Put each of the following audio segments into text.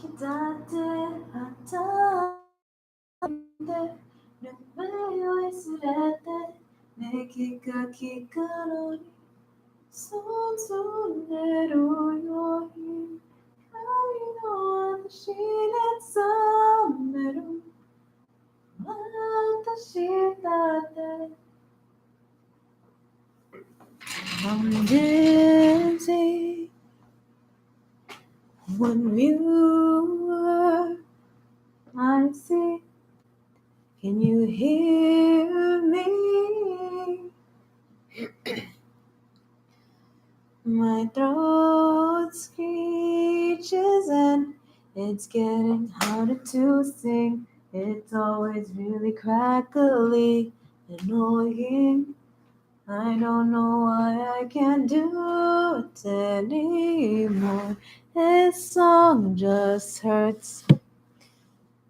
기다릴 하다인데 눈물이 있으랬대 내기가 기가로니 손손내로 여기 가리노 다시 냈어 다시 따뜻해 언제지 when you were I see can you hear me my throat screeches and it's getting harder to sing it's always really crackly annoying I don't know why I can't do it anymore. This song just hurts.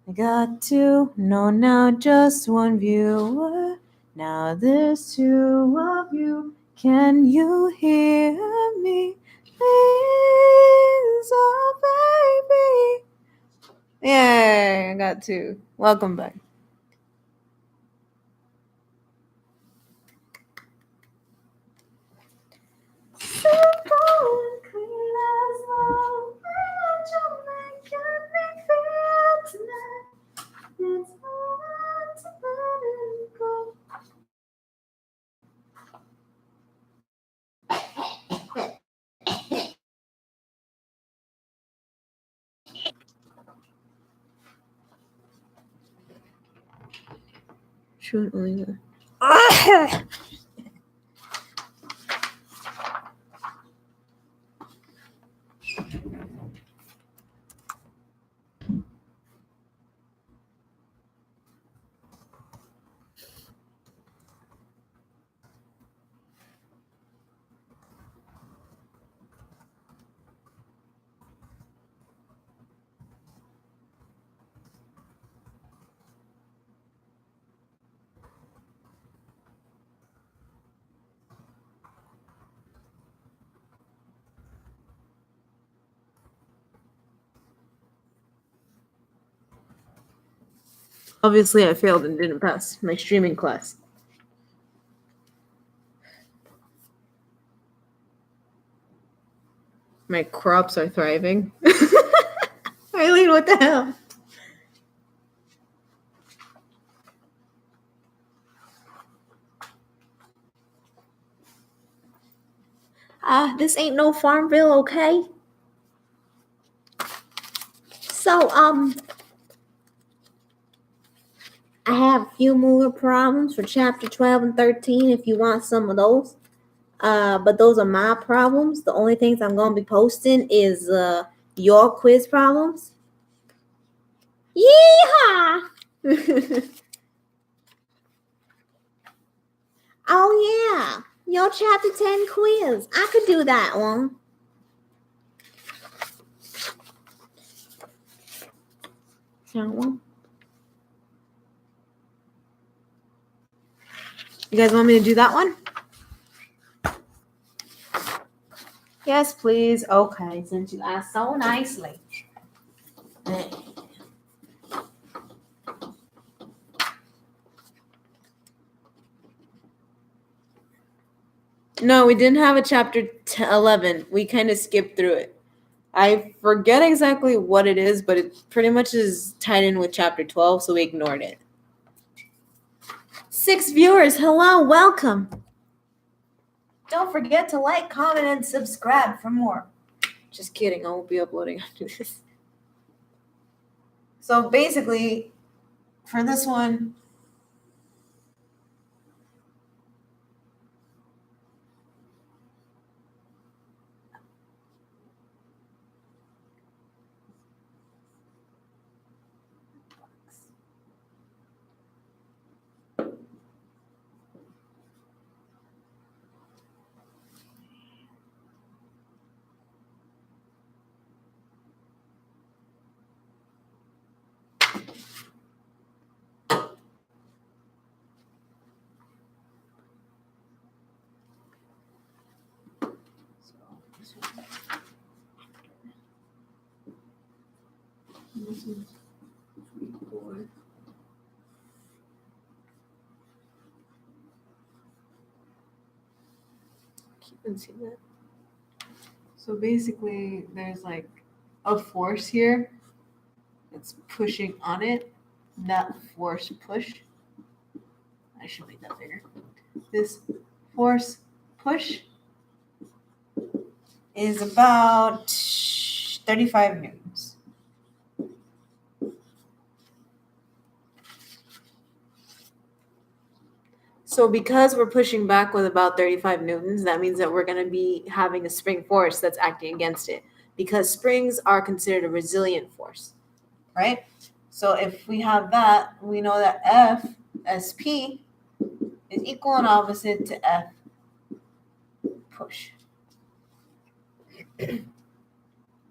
I got to know now just one viewer. Now there's two of you. Can you hear me? Please, oh baby. Yay, I got two. Welcome back. Shoot, Elena. Obviously, I failed and didn't pass my streaming class. My crops are thriving. Eileen, what the hell? This ain't no Farmville, okay? So, I have a few more problems for chapter 12 and 13 if you want some of those. But those are my problems. The only things I'm going to be posting is your quiz problems. Yeehaw! Oh, yeah. Your chapter 10 quiz. I could do that one. That one. You guys want me to do that one? Yes, please. Okay, since you asked so nicely. No, we didn't have a chapter 11. We kind of skipped through it. I forget exactly what it is, but it pretty much is tied in with chapter 12, so we ignored it. 6 viewers, hello, welcome. Don't forget to like, comment, and subscribe for more. Just kidding, I won't be uploading after this. So basically, for this one, This is 4. Let's see that. So basically, there's like a force here that's pushing on it. That force push. I should make that bigger. This force push is about 35 newtons. So because we're pushing back with about 35 newtons, that means that we're going to be having a spring force that's acting against it, because springs are considered a resilient force, right? So if we have that, we know that F SP is equal and opposite to F push.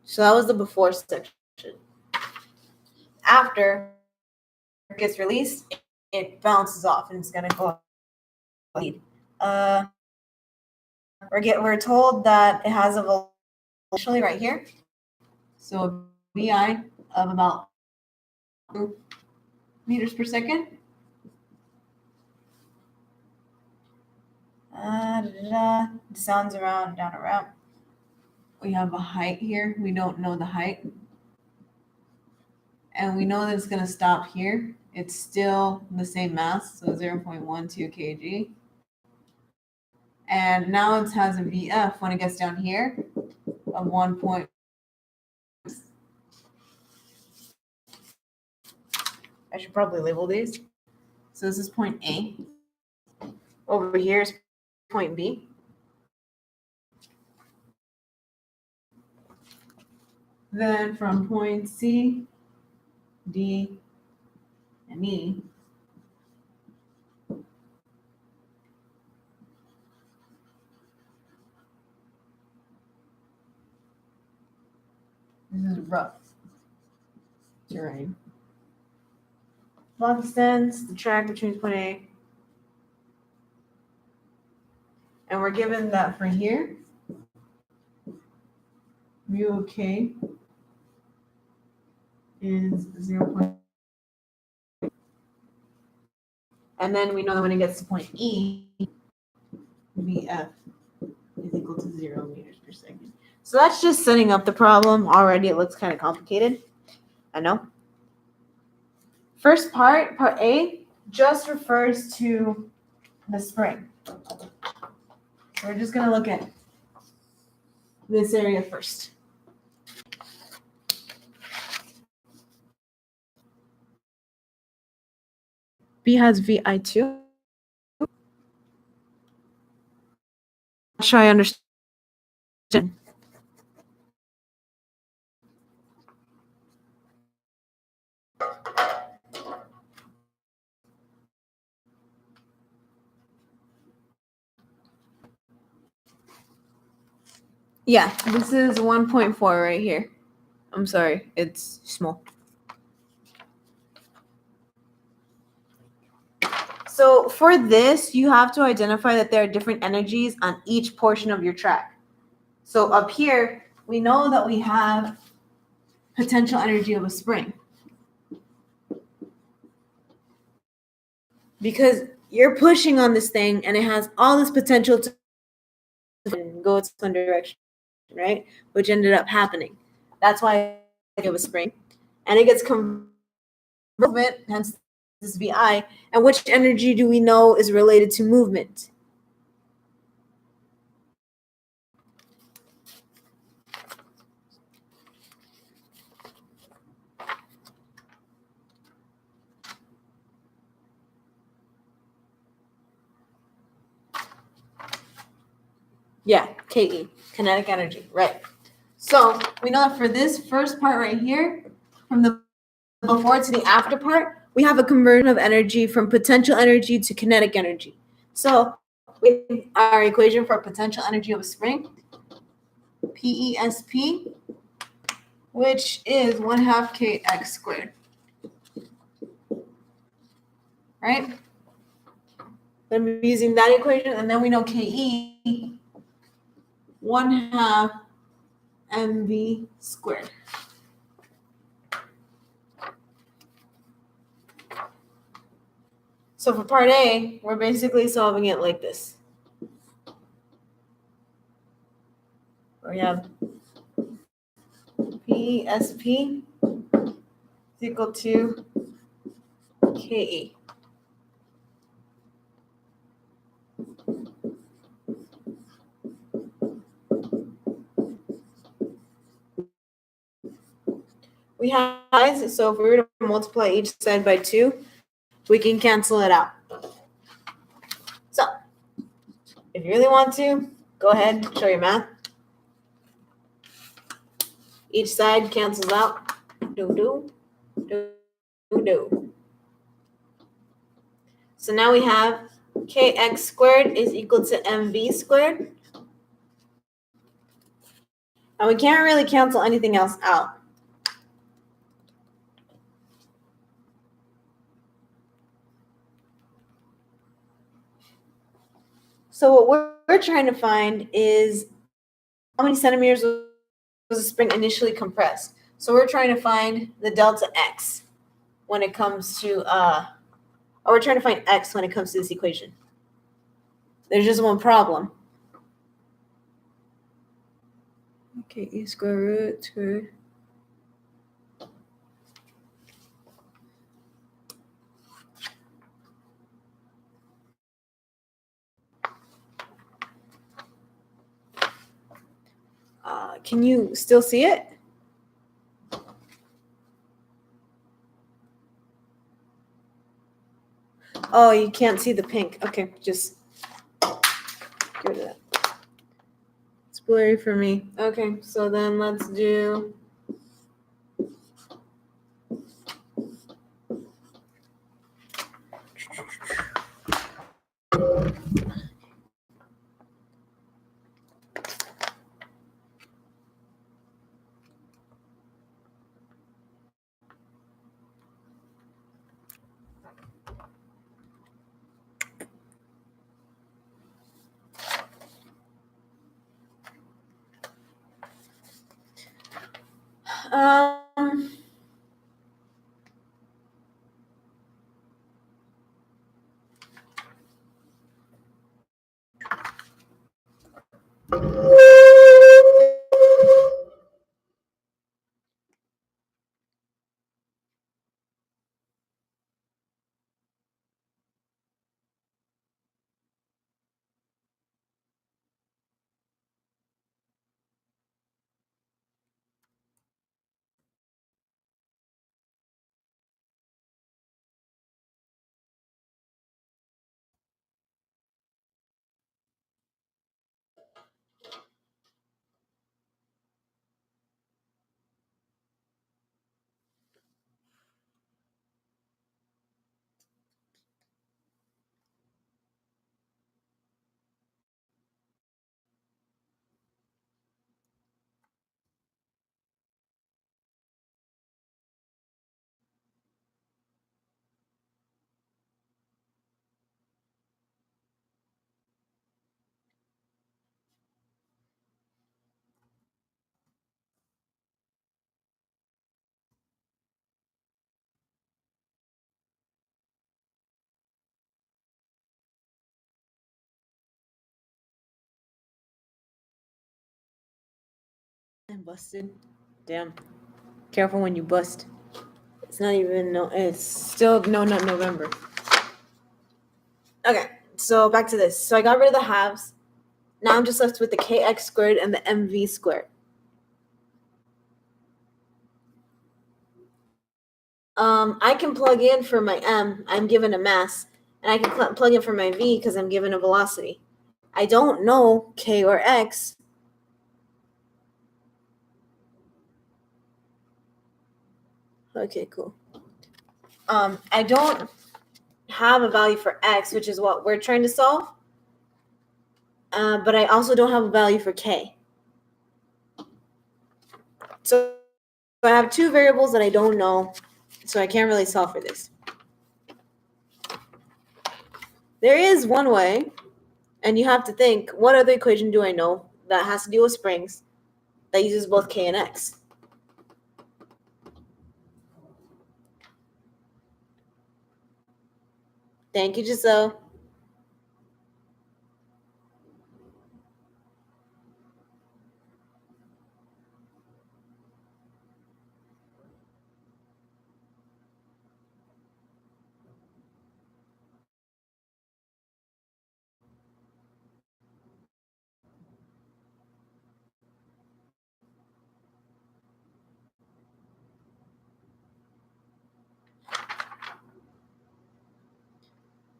So that was the before section. After it gets released, it bounces off and it's going to go. We're told that it has a velocity right here. So a VI of about 2 meters per second. Sounds around, down around. We have a height here. We don't know the height. And we know that it's going to stop here. It's still the same mass, so 0.12 kg. And now it has a VF when it gets down here of 1. I should probably label these. So this is point A. Over here is point B. Then from point C, D, and E, this is rough terrain. Block extends the track between point A. And we're given that for here, mu of K is 0. And then we know that when it gets to point E, VF is equal to 0 meters per second. So that's just setting up the problem. Already it looks kind of complicated. I know. First part A, just refers to the spring. We're just going to look at this area first. B has VI2. Not sure I understand. Yeah, this is 1.4 right here. I'm sorry, it's small. So for this, you have to identify that there are different energies on each portion of your track. So up here, we know that we have potential energy of a spring. Because you're pushing on this thing and it has all this potential to go its own direction, right? Which ended up happening. That's why it was spring. And it gets movement, hence this VI. And which energy do we know is related to movement? Yeah, KE, kinetic energy, right. So we know that for this first part right here, from the before to the after part, we have a conversion of energy from potential energy to kinetic energy. So our equation for potential energy of a spring, PESP, which is 1/2 kx squared. Right? I'm using that equation, and then we know KE, 1/2 mv squared. So for part A, we're basically solving it like this. We have PSP is equal to KE. We have sides, so if we were to multiply each side by 2, we can cancel it out. So, if you really want to, go ahead, show your math. Each side cancels out. Do. So now we have kx squared is equal to mv squared. And we can't really cancel anything else out. So what we're trying to find is how many centimeters was the spring initially compressed. So we're trying to find the delta x when it comes to, or we're trying to find x when it comes to this equation. There's just one problem. Okay, e square root square. Can you still see it? Oh, you can't see the pink. Okay, just get rid of that. It's blurry for me. Okay, so then let's do um I'm busted. Damn. Careful when you bust. It's not even it's still not November. Okay, so back to this. So I got rid of the halves. Now I'm just left with the kx squared and the mv squared. I can plug in for my m. I'm given a mass, and I can plug in for my v because I'm given a velocity. I don't know k or x. Okay, cool. I don't have a value for x, which is what we're trying to solve. But I also don't have a value for k. So I have two variables that I don't know, so I can't really solve for this. There is one way, and you have to think, what other equation do I know that has to deal with springs that uses both k and x? Thank you, Giselle.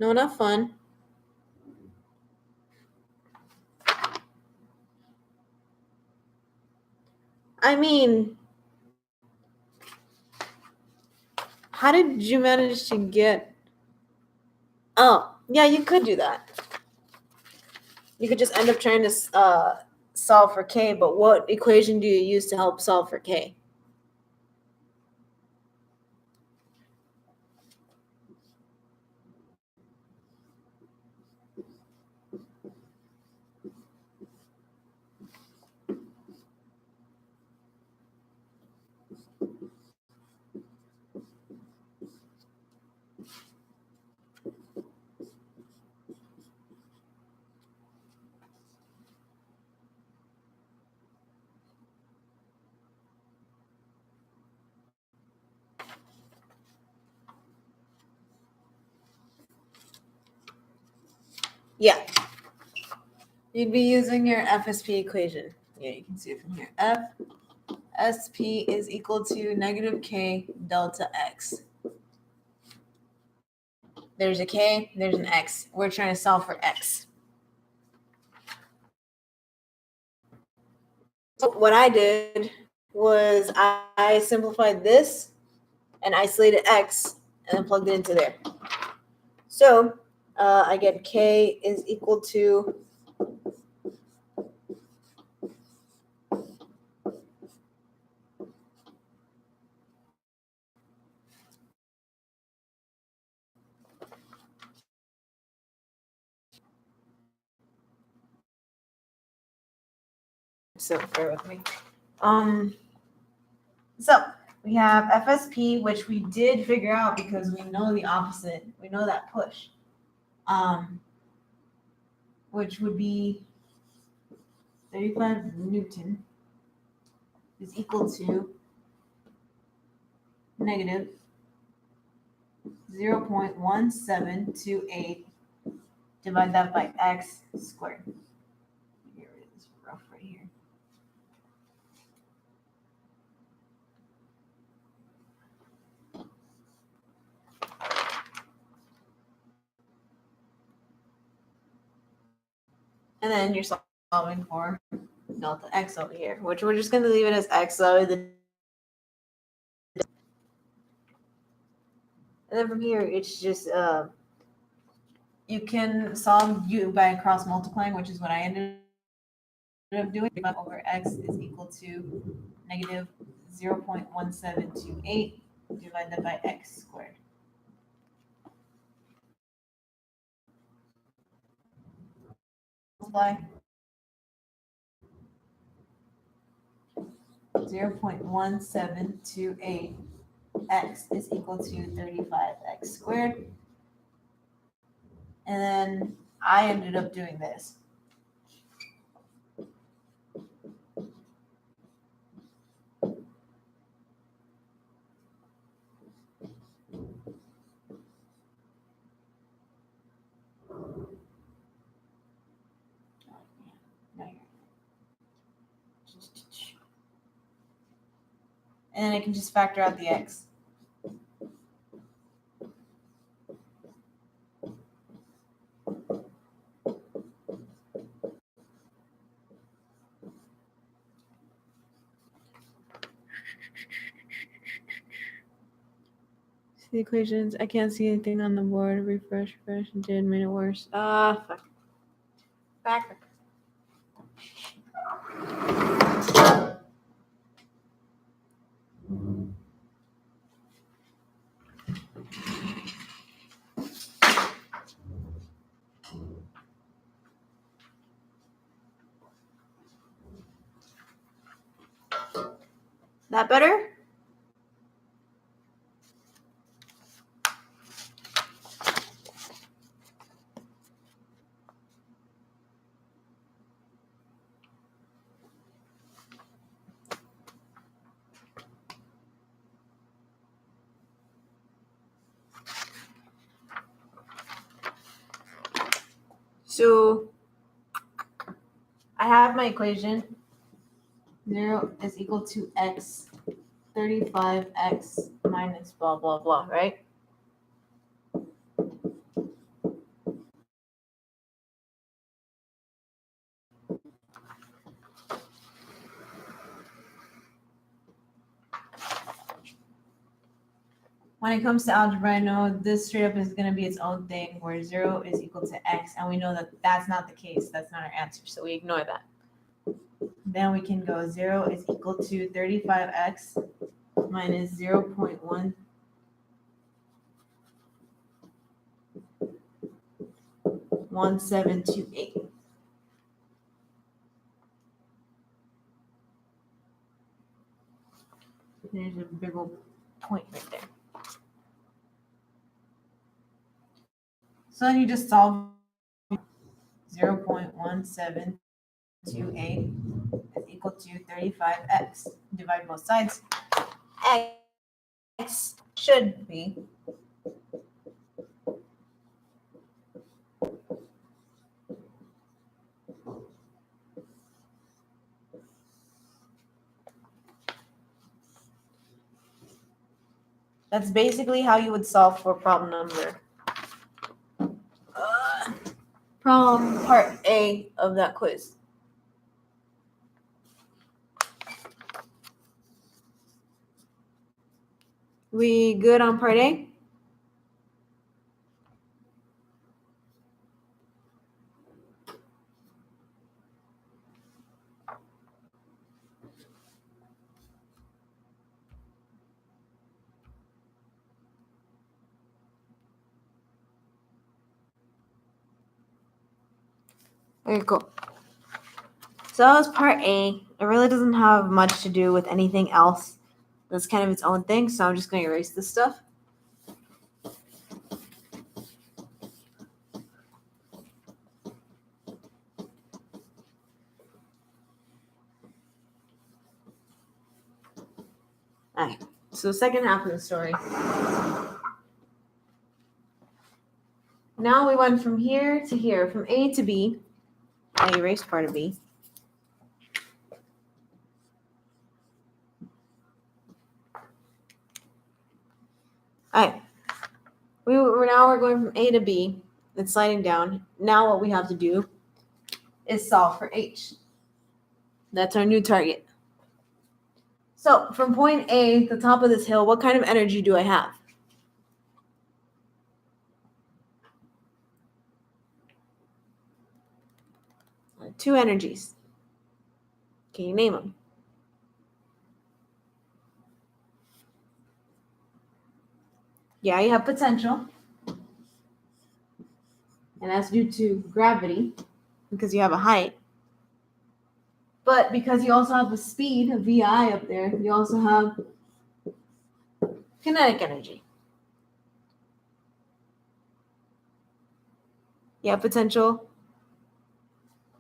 No, not fun. I mean, how did you manage to get? Oh, yeah, you could do that. You could just end up trying to solve for k, but what equation do you use to help solve for k? Yeah. You'd be using your FSP equation. Yeah, you can see it from here. FSP is equal to negative k delta x. There's a k, there's an x. We're trying to solve for x. So what I did was I simplified this and isolated x and then plugged it into there. So I get k is equal to so bear with me. So we have FSP, which we did figure out because we know the opposite. We know that push, which would be 35 Newton is equal to negative 0.1728. Divide that by x squared. Here it is rough right here. And then you're solving for delta x over here, which we're just going to leave it as x. So and then from here, it's just you can solve by cross multiplying, which is what I ended up doing. Over x is equal to negative 0.1728. Divide that by x squared. Multiply 0.1728 x is equal to 35x squared. And then I ended up doing this. And then I can just factor out the x. See the equations. I can't see anything on the board. Refresh, did made it worse. Fuck. Back. That better? So I have my equation. 0 is equal to x 35x minus blah, blah, blah, right? When it comes to algebra, I know this straight up is going to be its own thing where 0 is equal to x, and we know that that's not the case. That's not our answer, so we ignore that. Then we can go 0 is equal to 35x minus 0.1 1728. There's a big old point right there. So then you just solve 0.1728 is equal to 35x. Divide both sides. X should be that's basically how you would solve for problem number. Problem part A of that quiz. We good on part A? Okay, cool. So that was part A. It really doesn't have much to do with anything else. That's kind of its own thing, so I'm just going to erase this stuff. Alright, so second half of the story. Now we went from here to here, from A to B. I erased part of B. Alright, we're going from A to B. It's sliding down. Now what we have to do is solve for H. That's our new target. So from point A, the top of this hill, what kind of energy do I have? Two energies. Can you name them? Yeah, you have potential. And that's due to gravity because you have a height. But because you also have a speed, a VI up there, you also have kinetic energy. Yeah, potential.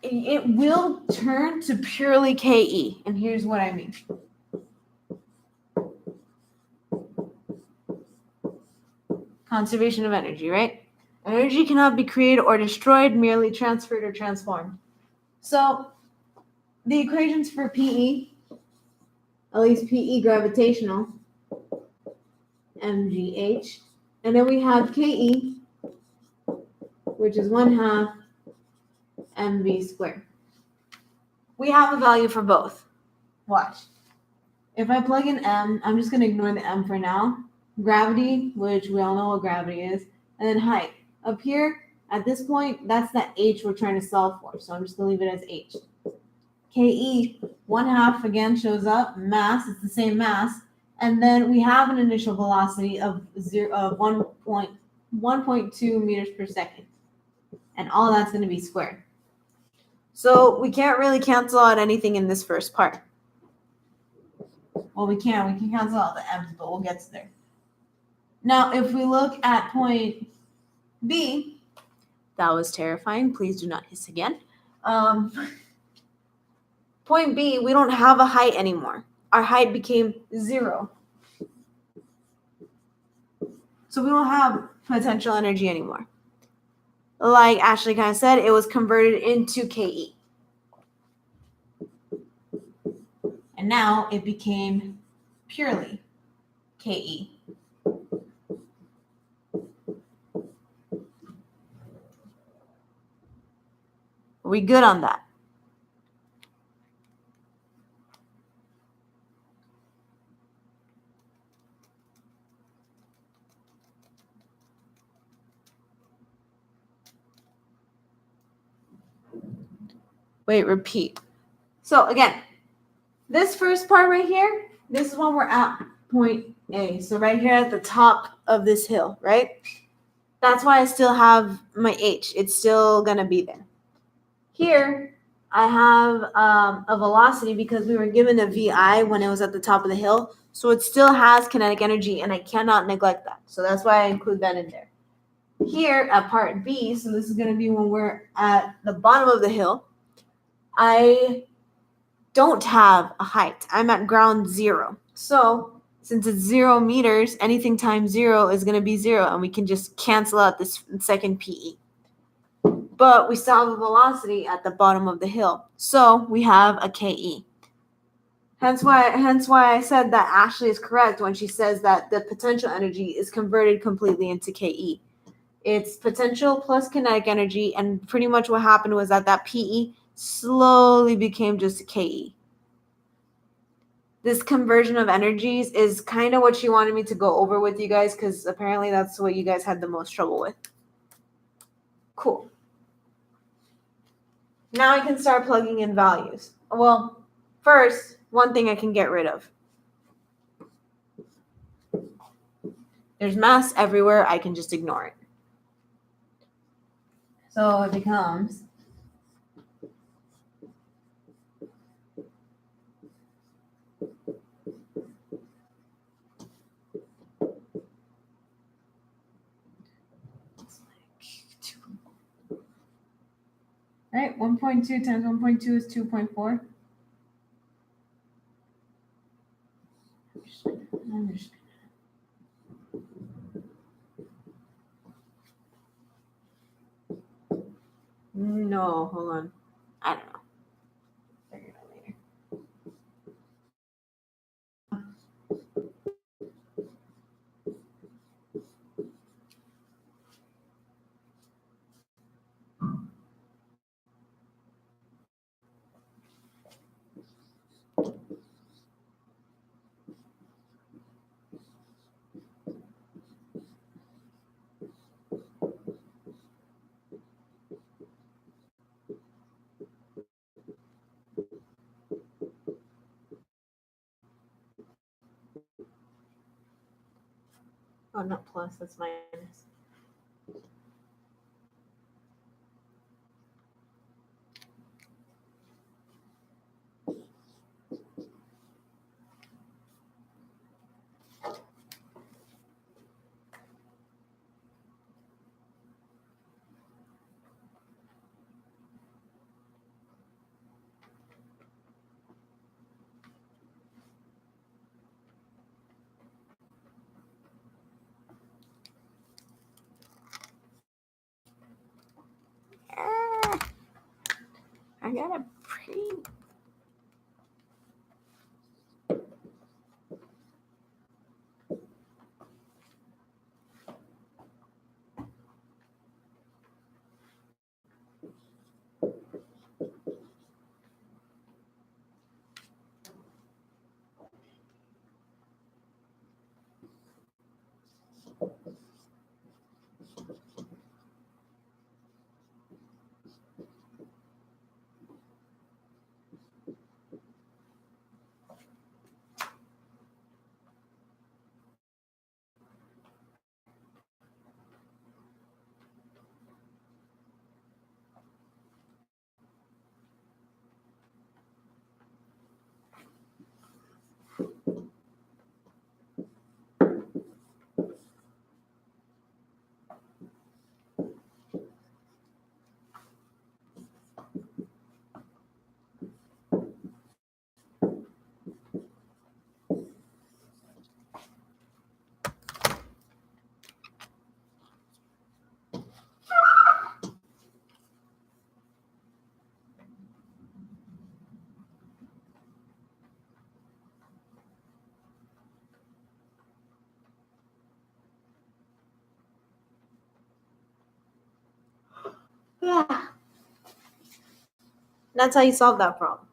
It will turn to purely KE. And here's what I mean. Conservation of energy, right? Energy cannot be created or destroyed, merely transferred or transformed. So the equations for PE, at least PE gravitational, mgh, and then we have KE, which is 1/2 mv squared. We have a value for both. Watch. If I plug in m, I'm just going to ignore the m for now. Gravity, which we all know what gravity is, and then height. Up here, at this point, that's that h we're trying to solve for, so I'm just going to leave it as h. KE, 1/2 again shows up. Mass, it's the same mass. And then we have an initial velocity of 1.2 meters per second. And all that's going to be squared. So we can't really cancel out anything in this first part. Well, we can. We can cancel out the m's, but we'll get to there. Now, if we look at point B, that was terrifying. Please do not hiss again. Point B, we don't have a height anymore. Our height became 0. So we don't have potential energy anymore. like Ashley kind of said, it was converted into Ke. And now it became purely Ke. Are we good on that? Wait, repeat. So again, this first part right here, this is when we're at point A. So right here at the top of this hill, right? That's why I still have my H. It's still going to be there. Here, I have a velocity because we were given a VI when it was at the top of the hill. So it still has kinetic energy, and I cannot neglect that. So that's why I include that in there. Here at part B, so this is going to be when we're at the bottom of the hill, I don't have a height. I'm at ground zero. So since it's 0 meters, anything times 0 is going to be 0, and we can just cancel out this second PE. But we still have a velocity at the bottom of the hill. So we have a KE. Hence why I said that Ashley is correct when she says that the potential energy is converted completely into KE. It's potential plus kinetic energy, and pretty much what happened was that PE slowly became just a KE. This conversion of energies is kind of what she wanted me to go over with you guys, because apparently that's what you guys had the most trouble with. Cool. Now I can start plugging in values. Well, first, one thing I can get rid of. There's mass everywhere. I can just ignore it. So it becomes right? 1.2 times 1.2 is 2.4. No, hold on. I don't know. Figure it out later. Oh, not plus, that's minus. I got a pretty. Yeah. That's how you solve that problem.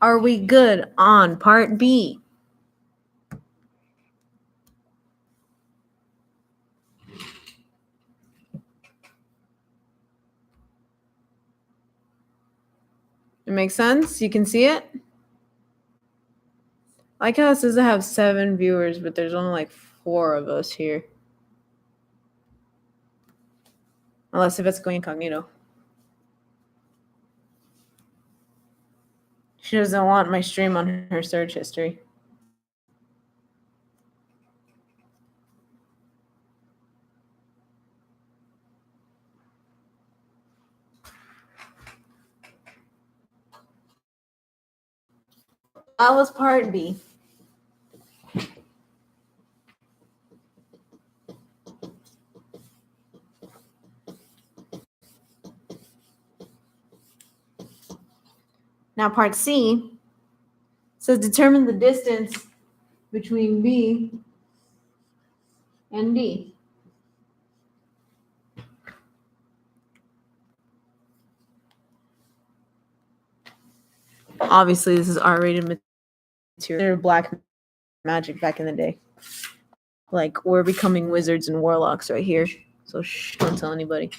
Are we good on part B? It makes sense? You can see it? I like how it says I have 7 viewers, but there's only like 4 of us here. Unless if it's going incognito. She doesn't want my stream on her search history. That was part B. Now part C says determine the distance between B and D. Obviously, this is R-rated material. They're black magic back in the day. Like, we're becoming wizards and warlocks right here. So shh, don't tell anybody.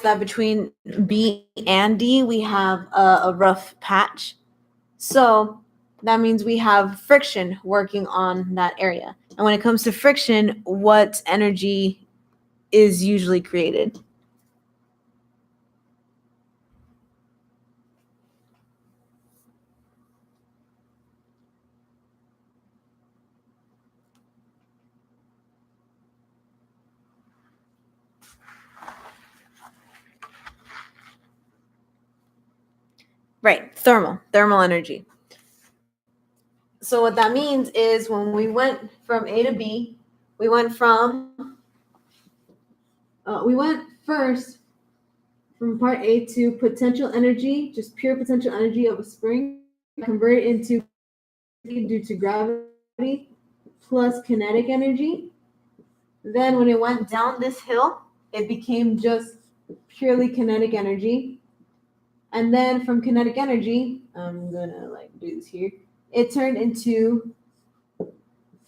That between B and D, we have a rough patch. So that means we have friction working on that area. And when it comes to friction, what energy is usually created? Right, thermal energy. So what that means is when we went from A to B, we went first from part A to potential energy, just pure potential energy of a spring, converted into due to gravity plus kinetic energy. Then when it went down this hill, it became just purely kinetic energy. And then from kinetic energy, I'm gonna like do this here. It turned into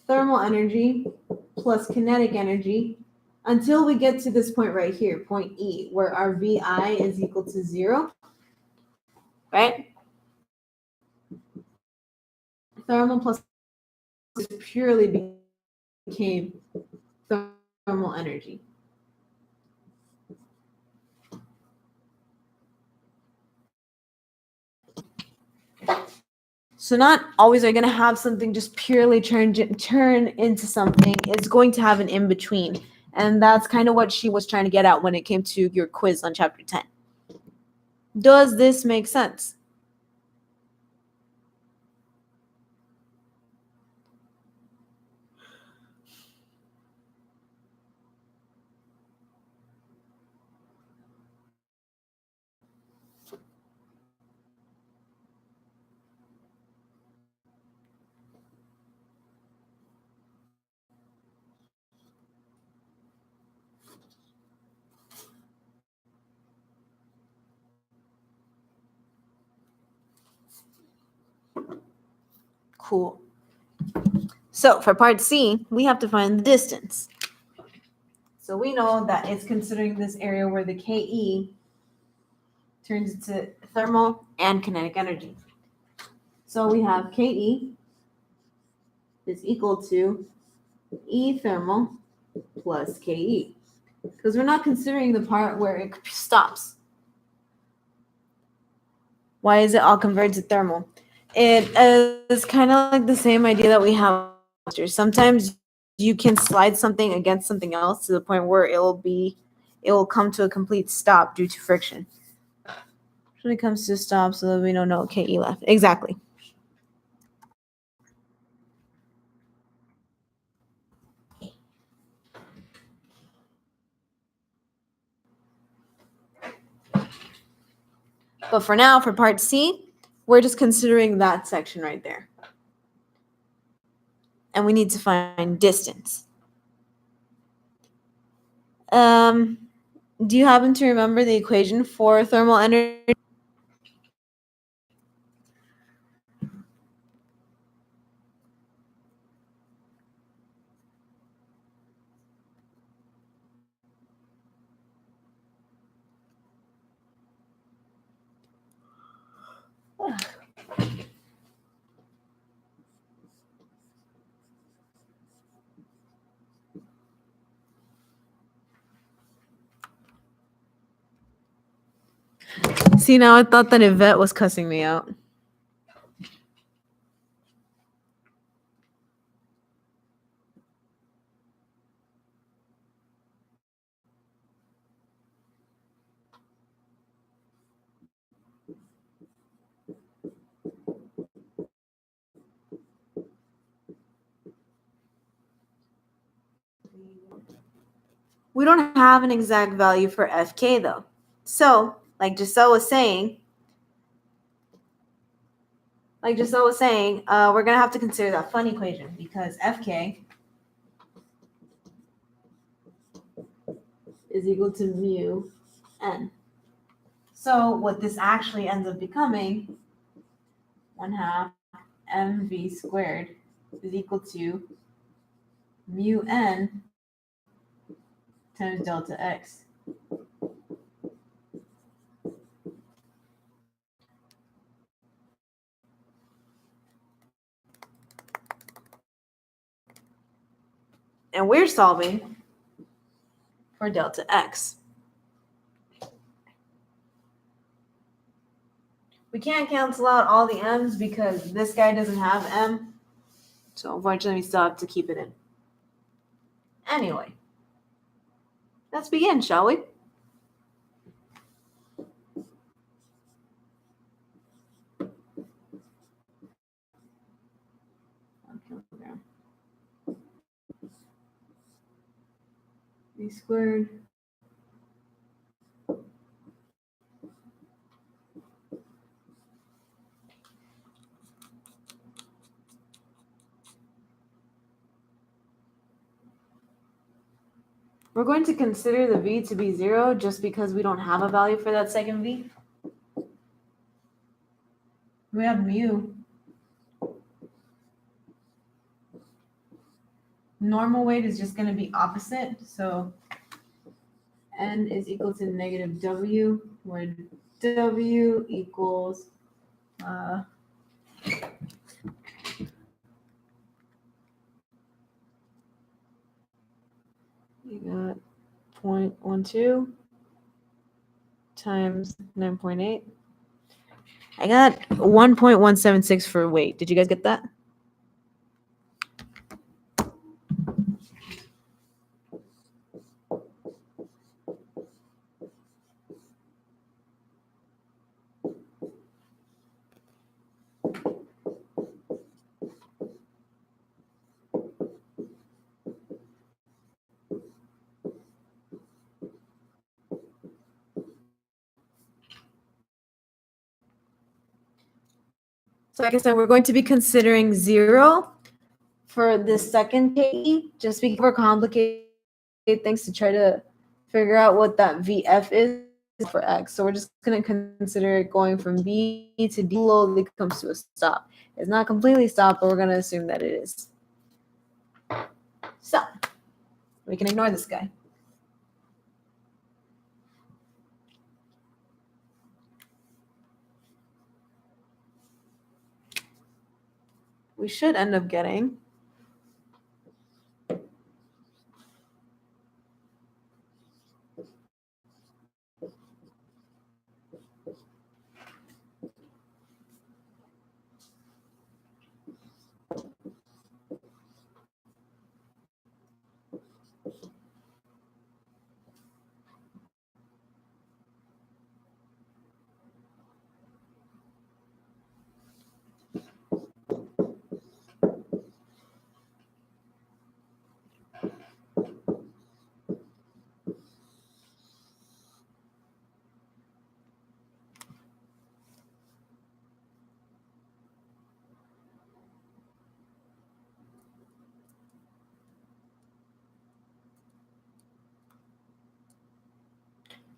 thermal energy plus kinetic energy until we get to this point right here, point E, where our VI is equal to 0, right? Thermal plus purely became thermal energy. So not always are you going to have something just purely turn into something. It's going to have an in-between. And that's kind of what she was trying to get at when it came to your quiz on chapter 10. Does this make sense? Cool. So for part C, we have to find the distance. So we know that it's considering this area where the KE turns into thermal and kinetic energy. So we have KE is equal to E thermal plus KE. Because we're not considering the part where it stops. Why is it all converted to thermal? It is kind of like the same idea that we have. Sometimes you can slide something against something else to the point where it will come to a complete stop due to friction. When it comes to stop, so that we don't know KE left. Exactly. But for now, for part C, we're just considering that section right there. And we need to find distance. Do you happen to remember the equation for thermal energy? See, now I thought that Yvette was cussing me out. We don't have an exact value for Fk though. So, like Giselle was saying, we're gonna have to consider that fun equation because Fk is equal to mu n. So what this actually ends up becoming, 1/2 mv squared is equal to mu n times delta x. And we're solving for delta x. We can't cancel out all the m's because this guy doesn't have m. So unfortunately, we still have to keep it in. Anyway, let's begin, shall we? V squared. We're going to consider the v to be 0 just because we don't have a value for that second v. We have mu. Normal weight is just going to be opposite, so n is equal to negative w, where w equals you got 0.12 times 9.8. I got 1.176 for weight. Did you guys get that? So like I said, we're going to be considering 0 for this second KE, just because we're complicated things to try to figure out what that VF is for X. So we're just going to consider it going from B to D slowly comes to a stop. It's not completely stopped, but we're going to assume that it is. So we can ignore this guy. We should end up getting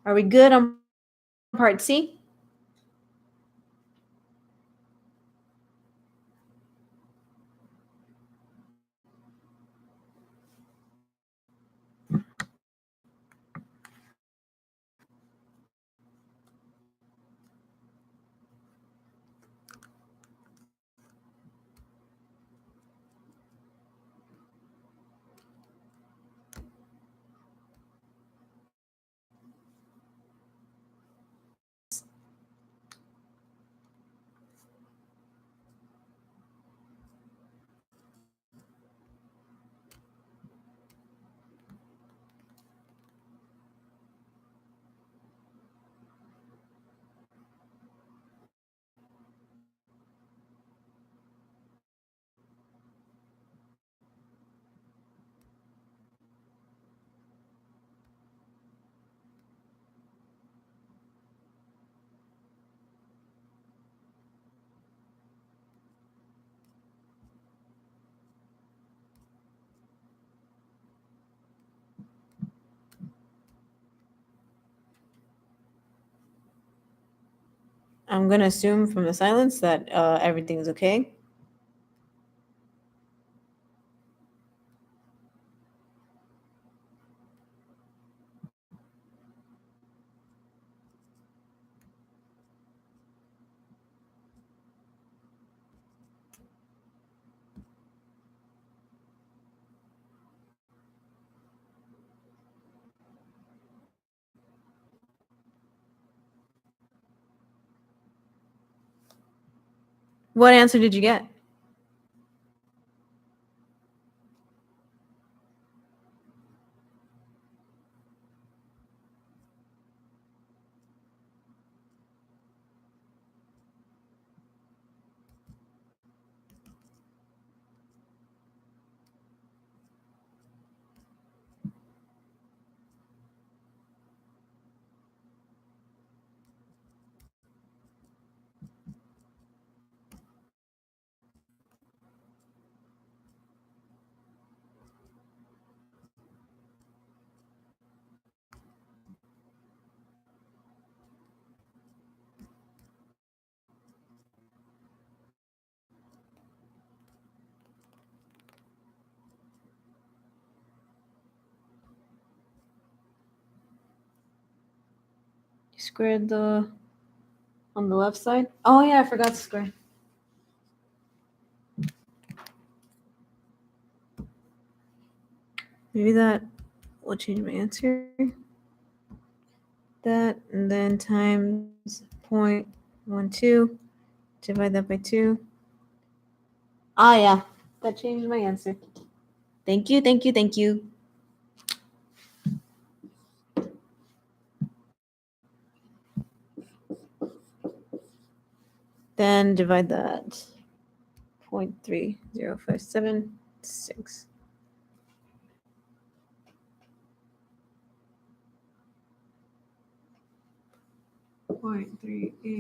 Are we good on part C? I'm going to assume from the silence that everything's okay. What answer did you get? You squared the on the left side? Oh yeah, I forgot to square. Maybe that will change my answer. That and then times 0.12. Divide that by 2. Ah yeah, that changed my answer. Thank you, thank you, thank you. Then divide that 0.3057. 0.384.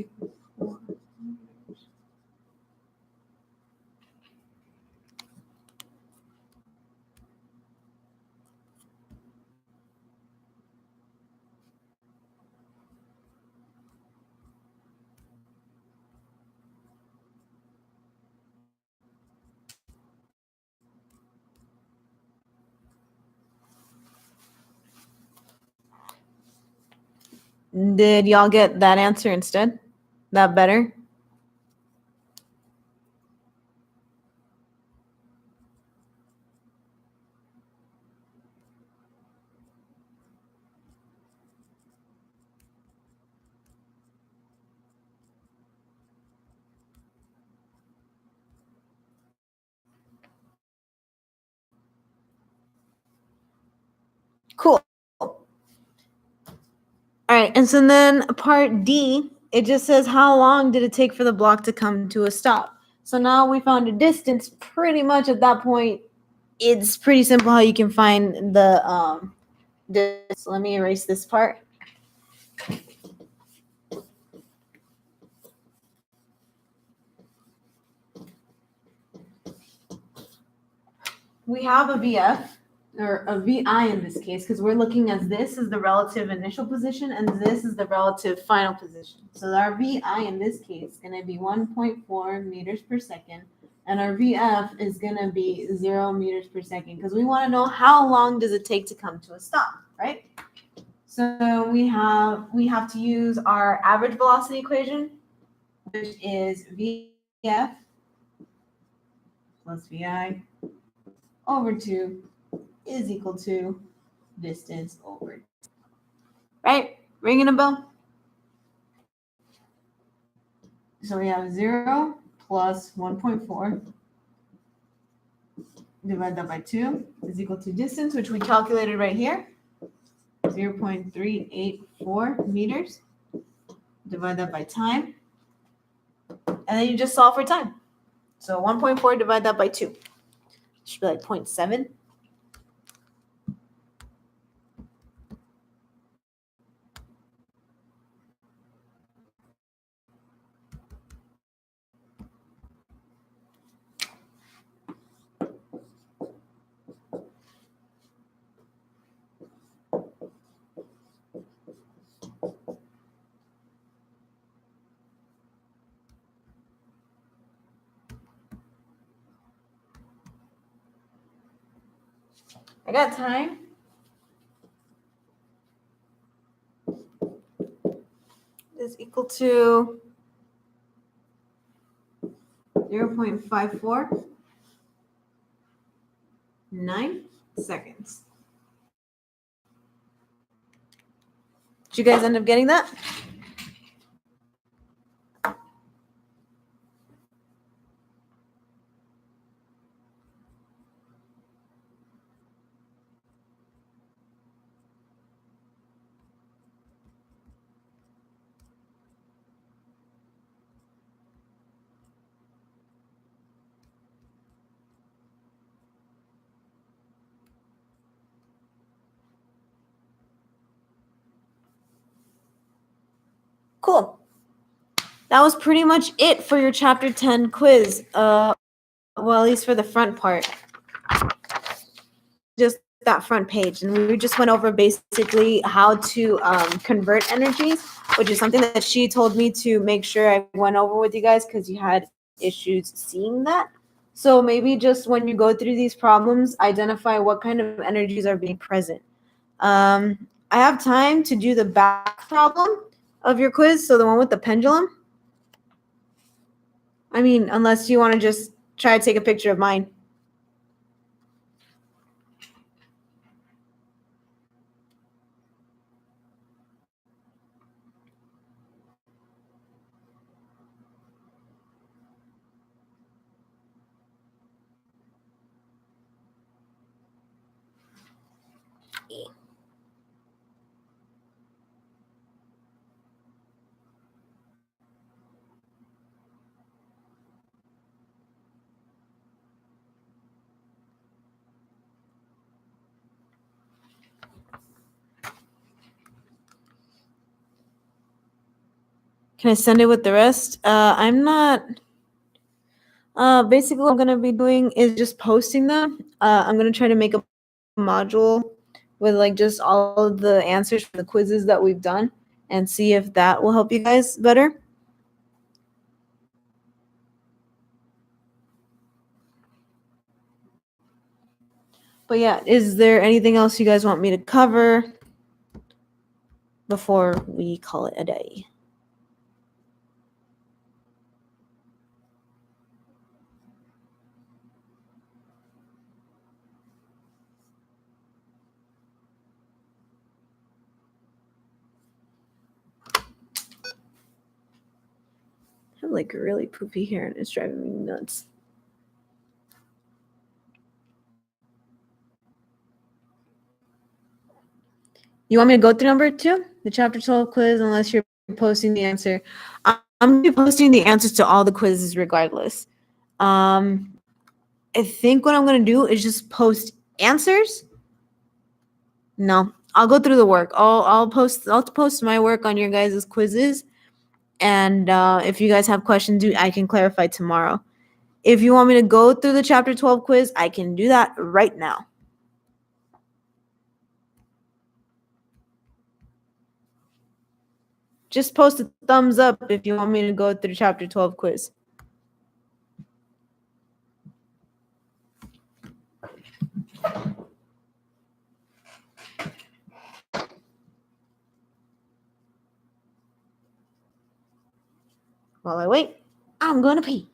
Did y'all get that answer instead? That better? Cool. All right, and so then part D, it just says how long did it take for the block to come to a stop. So now we found a distance. Pretty much at that point, it's pretty simple how you can find the distance. So let me erase this part. We have a VF. or a VI in this case, because we're looking at this is the relative initial position and this is the relative final position. So our VI in this case is going to be 1.4 meters per second, and our VF is going to be 0 meters per second, because we want to know how long does it take to come to a stop, right? So we have to use our average velocity equation, which is VF plus VI over 2 is equal to distance over. Right? Ringing a bell? So we have 0 plus 1.4 divided that by 2 is equal to distance, which we calculated right here, 0.384 meters. Divide that by time. And then you just solve for time. So 1.4 divide that by 2. Should be like 0.7. I got time. Is equal to 0.549 seconds. Did you guys end up getting that? Cool. That was pretty much it for your chapter 10 quiz. Well, at least for the front part. Just that front page. And we just went over basically how to convert energies, which is something that she told me to make sure I went over with you guys because you had issues seeing that. So maybe just when you go through these problems, identify what kind of energies are being present. I have time to do the back problem of your quiz, so the one with the pendulum. I mean, unless you want to just try to take a picture of mine. Can I send it with the rest? I'm not. Basically, what I'm going to be doing is just posting them. I'm going to try to make a module with like just all of the answers for the quizzes that we've done and see if that will help you guys better. But yeah, is there anything else you guys want me to cover before we call it a day? I have like really poopy hair and it's driving me nuts. You want me to go through number 2, the chapter 12 quiz, unless you're posting the answer? I'm going to be posting the answers to all the quizzes regardless. I think what I'm going to do is just post answers. No, I'll go through the work. I'll post my work on your guys' quizzes. And if you guys have questions, I can clarify tomorrow. If you want me to go through the chapter 12 quiz, I can do that right now. just post a thumbs up if you want me to go through chapter 12 quiz. While I wait, I'm going to pee.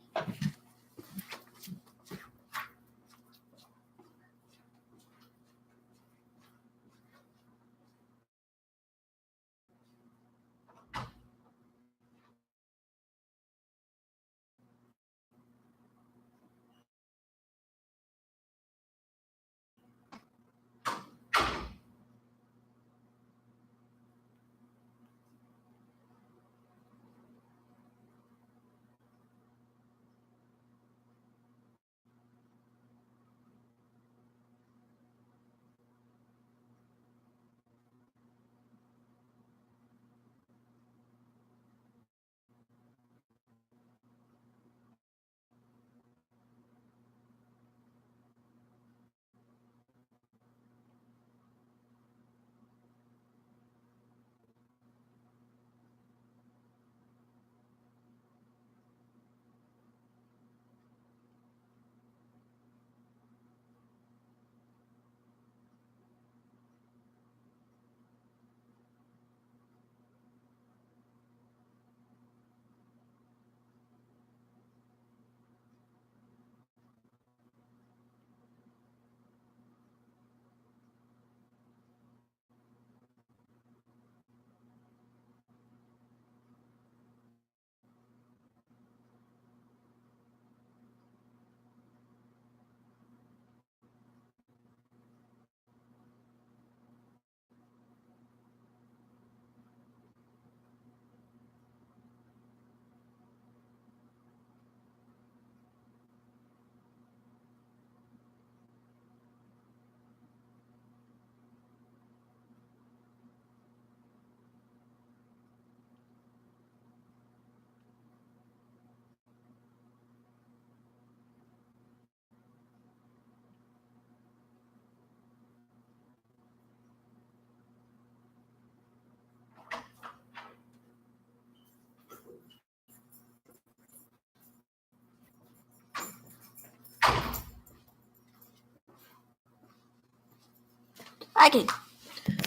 Okay.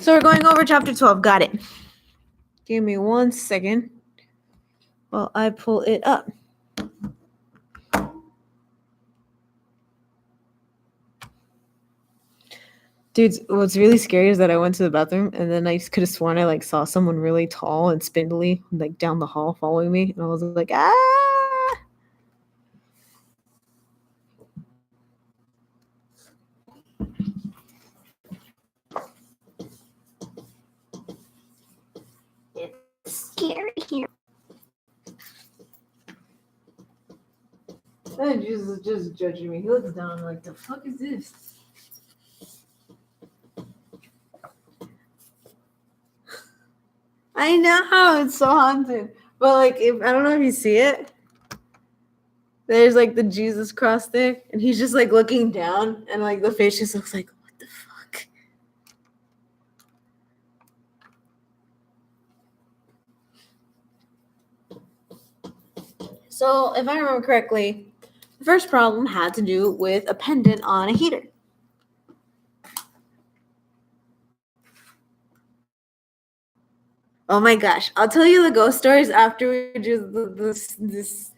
So we're going over chapter 12. Got it. Give me 1 second while I pull it up. Dude, what's really scary is that I went to the bathroom and then I could have sworn I saw someone really tall and spindly down the hall following me, and I was like, ah. It's scary here. And Jesus is just judging me. He looks down like, the fuck is this? I know it's so haunted, but if I don't know if you see it. There's the Jesus cross there, and he's just looking down, and the face just looks like, what the fuck? So if I remember correctly, the first problem had to do with a pendant on a heater. Oh my gosh, I'll tell you the ghost stories after we do this.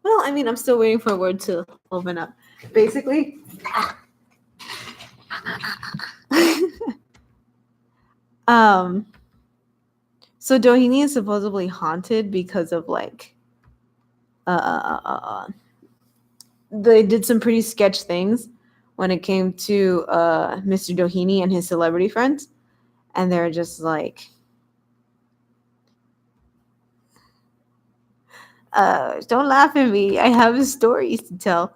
Well, I mean, I'm still waiting for a word to open up. Basically, so Doheny is supposedly haunted because of they did some pretty sketch things when it came to Mr. Doheny and his celebrity friends, and they're just don't laugh at me. I have stories to tell.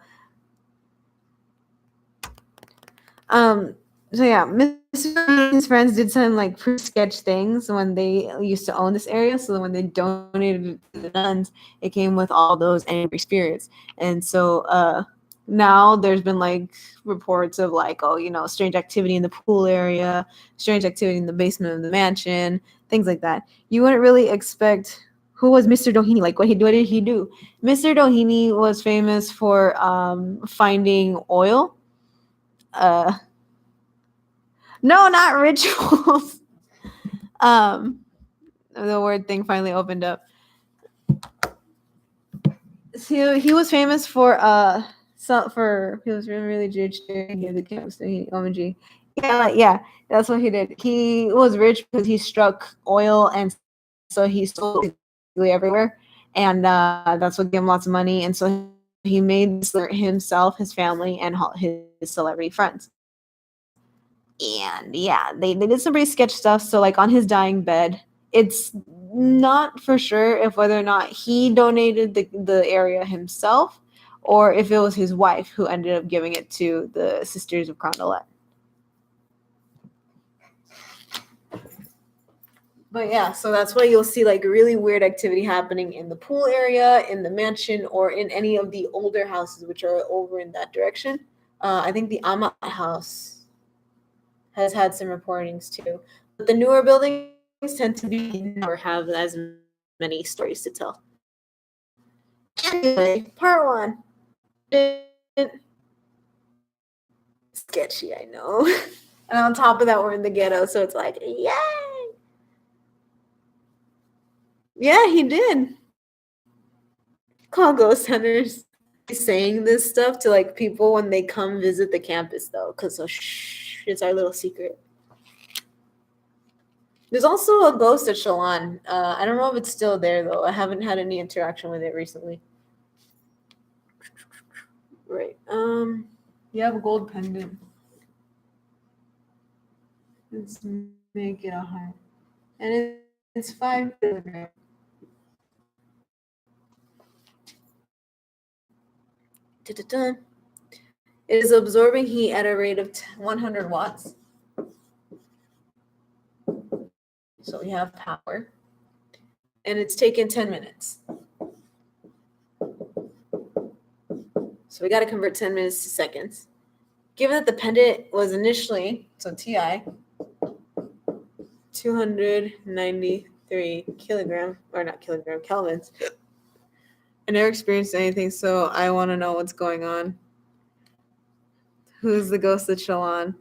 So yeah, Mr. and his friends did some pretty sketch things when they used to own this area. So when they donated it to the nuns, it came with all those angry spirits. And so now there's been like reports of like, oh, strange activity in the pool area, strange activity in the basement of the mansion, things like that. You wouldn't really expect. Who was Mr. Doheny? Like, what did he do? Mr. Doheny was famous for finding oil. No, not rituals. um the word thing finally opened up. He was famous for he was really rich during the camps. OMG. Yeah, that's what he did. He was rich because he struck oil, and so he sold it everywhere, and that's what gave him lots of money. And so he made himself, his family, and his celebrity friends. And yeah, they did some pretty sketch stuff. So like on his dying bed, it's not for sure if whether or not he donated the area himself or if it was his wife who ended up giving it to the Sisters of Carondelet. But yeah, so that's why you'll see like really weird activity happening in the pool area, in the mansion, or in any of the older houses which are over in that direction. I think the Amat house has had some reportings too. But the newer buildings tend to be never have as many stories to tell. Anyway, part one. Sketchy, I know. And on top of that, we're in the ghetto, so it's like, yay! Yeah, he did. Call ghost hunters. He's saying this stuff to like people when they come visit the campus, though, because it's our little secret. There's also a ghost at Shalon. I don't know if it's still there, though. I haven't had any interaction with it recently. Right. You have a gold pendant. Let's make it a heart. And it's 5 kilograms. It is absorbing heat at a rate of 100 watts. So we have power. And it's taken 10 minutes. So we got to convert 10 minutes to seconds. Given that the pendant was initially, so TI, 293 kelvins. I never experienced anything, so I want to know what's going on. Who's the ghost of Shalon?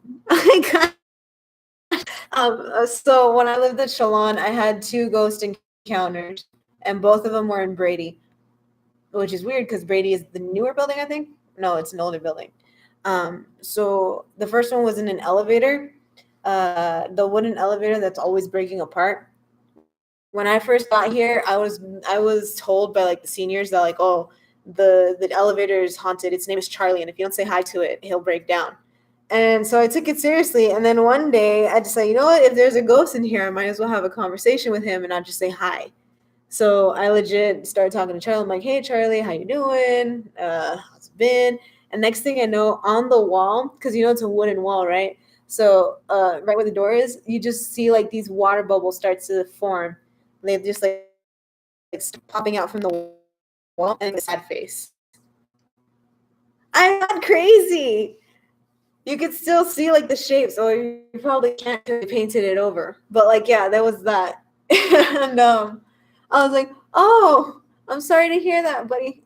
So when I lived at Shalon, I had 2 ghost encounters, and both of them were in Brady, which is weird because Brady is the newer building, I think. No, it's an older building. So the first one was in an elevator, the wooden elevator that's always breaking apart. When I first got here, I was told by like the seniors that like, oh, the elevator is haunted. Its name is Charlie, and if you don't say hi to it, he'll break down. And so I took it seriously. And then one day I decided, you know what? If there's a ghost in here, I might as well have a conversation with him and not just say hi. So I legit started talking to Charlie. I'm like, hey, Charlie, how you doing? How's it been? And next thing I know, on the wall, because it's a wooden wall, right? So right where the door is, you just see like these water bubbles start to form. They just like popping out from the wall and a sad face. I'm not crazy. You could still see like the shapes, or you probably can't really painted it over. But like, yeah, there was that. And I was like, oh, I'm sorry to hear that, buddy.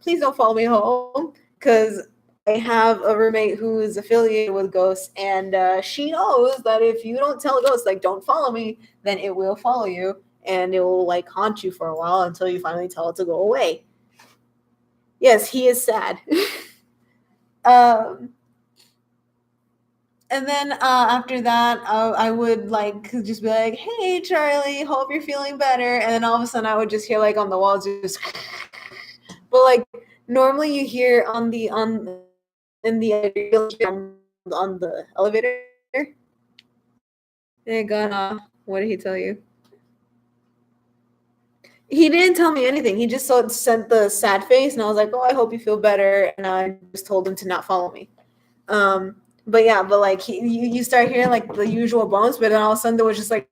Please don't follow me home, because I have a roommate who is affiliated with ghosts, and she knows that if you don't tell ghosts, like, don't follow me, then it will follow you, and it will like haunt you for a while until you finally tell it to go away. Yes, he is sad. And then after that, I would like just be like, "Hey, Charlie, hope you're feeling better." And then all of a sudden, I would just hear like on the walls just. But like normally, you hear on the elevator. Hey, God, what did he tell you? He didn't tell me anything. He just sent the sad face, and I was like, "Oh, I hope you feel better." And I just told him to not follow me. But yeah, but like you start hearing like the usual bones, but then all of a sudden there was just like,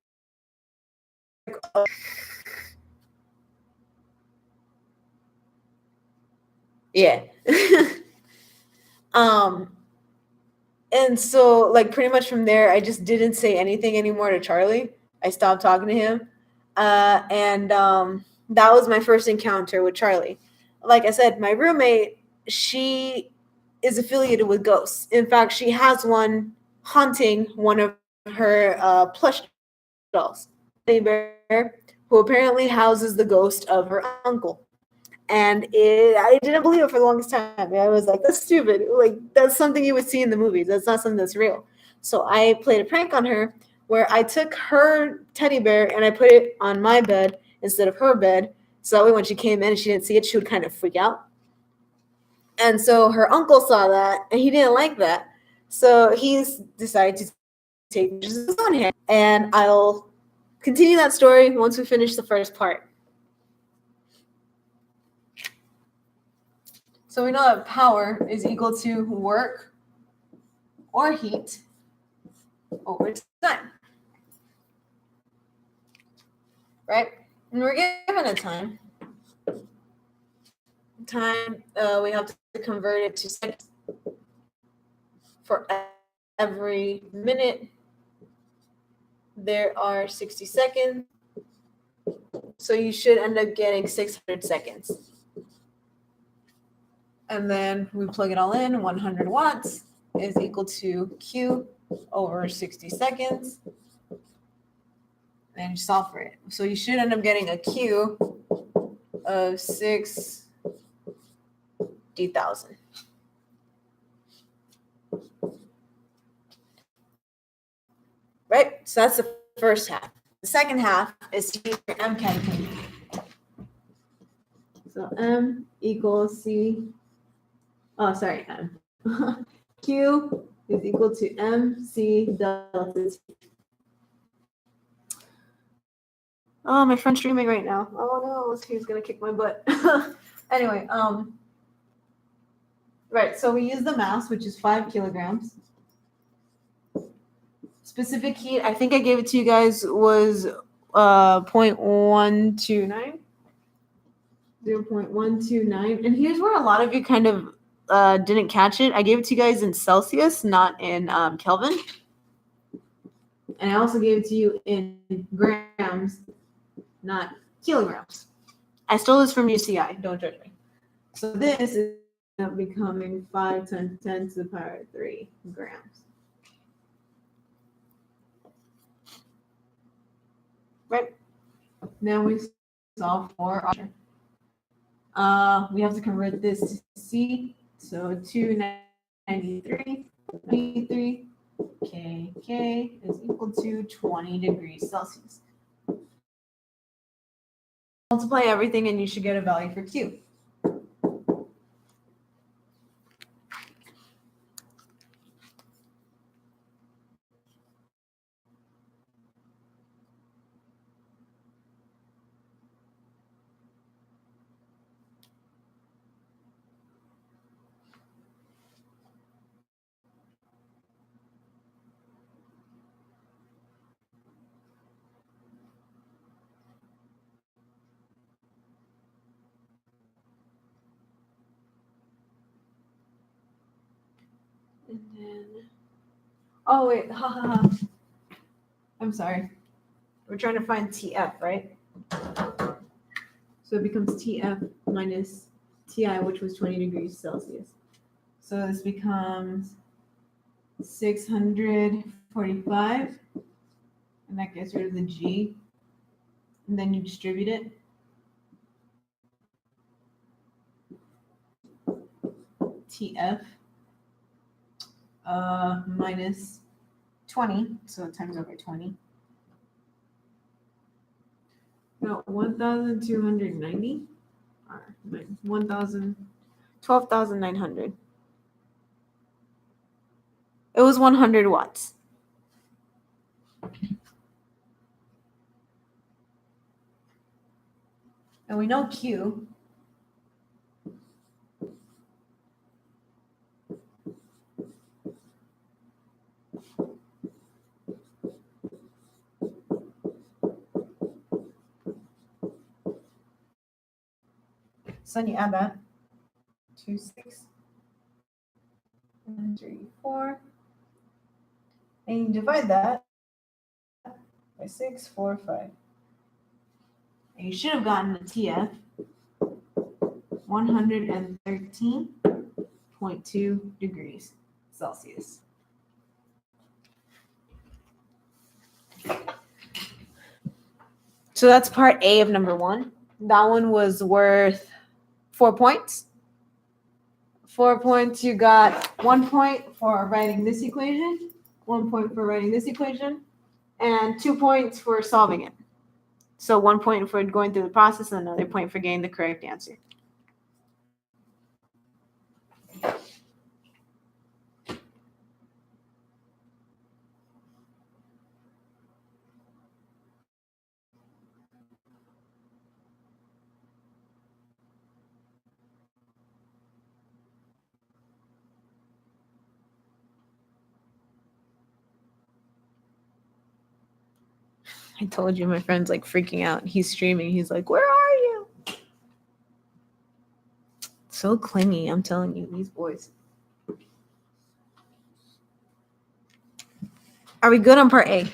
yeah. And so, like, pretty much from there, I just didn't say anything anymore to Charlie. I stopped talking to him. And that was my first encounter with Charlie. Like I said, my roommate, she is affiliated with ghosts. In fact, she has one haunting one of her plush dolls, Teddy Bear, who apparently houses the ghost of her uncle. And I didn't believe it for the longest time. I was like, that's stupid. Like, that's something you would see in the movies. That's not something that's real. So I played a prank on her where I took her teddy bear and I put it on my bed instead of her bed. So that way when she came in and she didn't see it, she would kind of freak out. And so her uncle saw that and he didn't like that. So he's decided to take his own hand. And I'll continue that story once we finish the first part. So we know that power is equal to work or heat over time. Right? And we're given a time. We have to convert it to seconds. For every minute, there are 60 seconds. So you should end up getting 600 seconds. And then we plug it all in. 100 watts is equal to Q over 60 seconds. And you solve for it. So you should end up getting a Q of 60,000. Right? So that's the first half. The second half is to use your MCAT equation. So M equals C. Oh, sorry, M. Q is equal to MC delta T. Oh, my friend's streaming right now. Oh no, he's gonna kick my butt. Anyway, right. So we use the mass, which is 5 kilograms. Specific heat, I think I gave it to you guys, was 0.129. 0.129. And here's where a lot of you kind of didn't catch it. I gave it to you guys in Celsius, not in Kelvin. And I also gave it to you in grams, not kilograms. I stole this from UCI. Don't judge me. So this is becoming 5 times 10 to the power of 3 grams. Right. Now we solve for we have to convert this to C. So 293 K is equal to 20 degrees Celsius. Multiply everything and you should get a value for Q. And then, oh wait, I'm sorry. We're trying to find TF, right? So it becomes TF minus TI, which was 20 degrees Celsius. So this becomes 645, and that gets rid of the G. And then you distribute it. TF minus 20, so times over 20. About 1,290 or 12,900. It was 100 watts. And we know Q. So then you add that. 2, 6. 1, 3, 4. And you divide that by 6, 4, 5. And you should have gotten a TF 113.2 degrees Celsius. So that's part A of number 1. That one was worth 4 points. 4 points, you got 1 point for writing this equation, 1 point for writing this equation, and 2 points for solving it. So 1 point for going through the process and another point for getting the correct answer. I told you my friend's like freaking out. He's streaming. He's like, "Where are you?" So clingy, I'm telling you, these boys. Are we good on part A?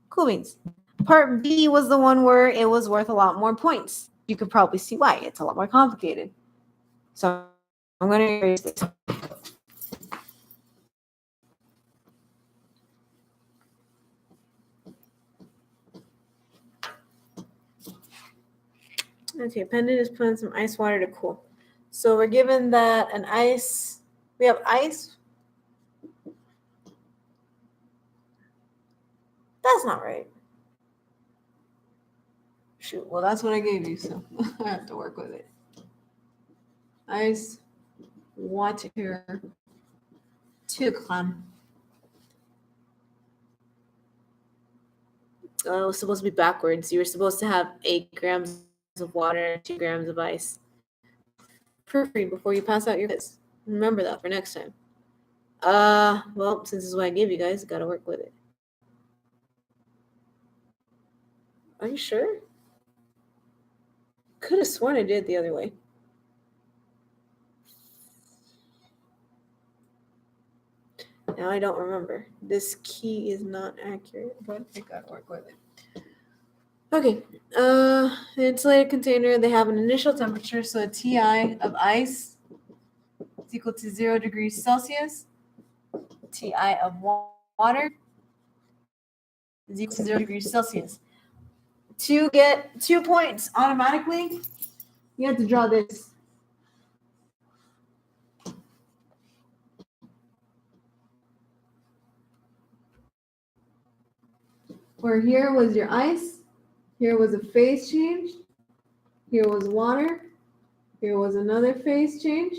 Cool beans. Part B was the one where it was worth a lot more points. You could probably see why. It's a lot more complicated. So I'm going to erase this. Okay, appended is put in some ice water to cool. So we're given that we have ice. That's not right. Shoot, well, that's what I gave you, so I have to work with it. Ice, water, 2 gram. Oh, it was supposed to be backwards. You were supposed to have 8 grams of water, 2 grams of ice. Proofread before you pass out your quiz. Remember that for next time. Well, since this is what I gave you guys, gotta work with it. Are you sure? Could have sworn I did it the other way. Now I don't remember. This key is not accurate, but I gotta work with it. Okay, the insulated container, they have an initial temperature, so a Ti of ice is equal to 0 degrees Celsius. Ti of water is equal to 0 degrees Celsius. To get 2 points automatically, you have to draw this. Where here was your ice, here was a phase change, here was water, here was another phase change,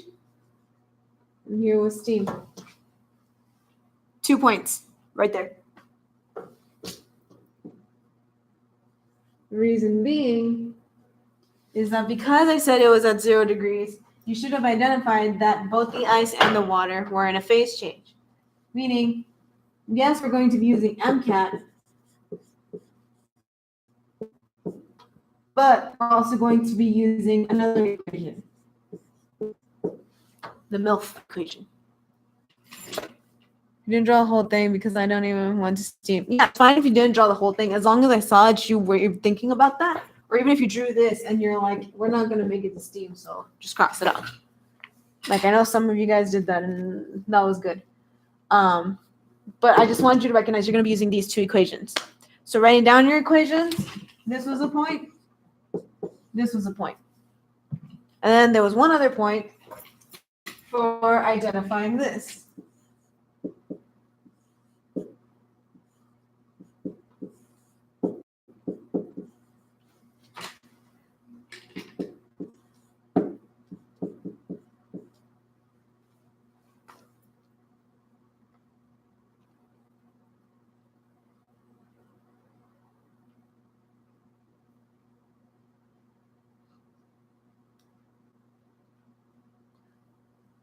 and here was steam. 2 points right there. Reason being is that because I said it was at 0 degrees, you should have identified that both the ice and the water were in a phase change. Meaning, yes, we're going to be using MCAT, but we're also going to be using another equation, the MILF equation. You didn't draw the whole thing because I don't even want to steam. Yeah, it's fine if you didn't draw the whole thing, as long as I saw that you were thinking about that. Or even if you drew this and you're like, we're not going to make it to steam, so just cross it out. Like, I know some of you guys did that, and that was good. But I just wanted you to recognize you're going to be using these 2 equations. So writing down your equations, this was a point, this was a point. And then there was one other point for identifying this.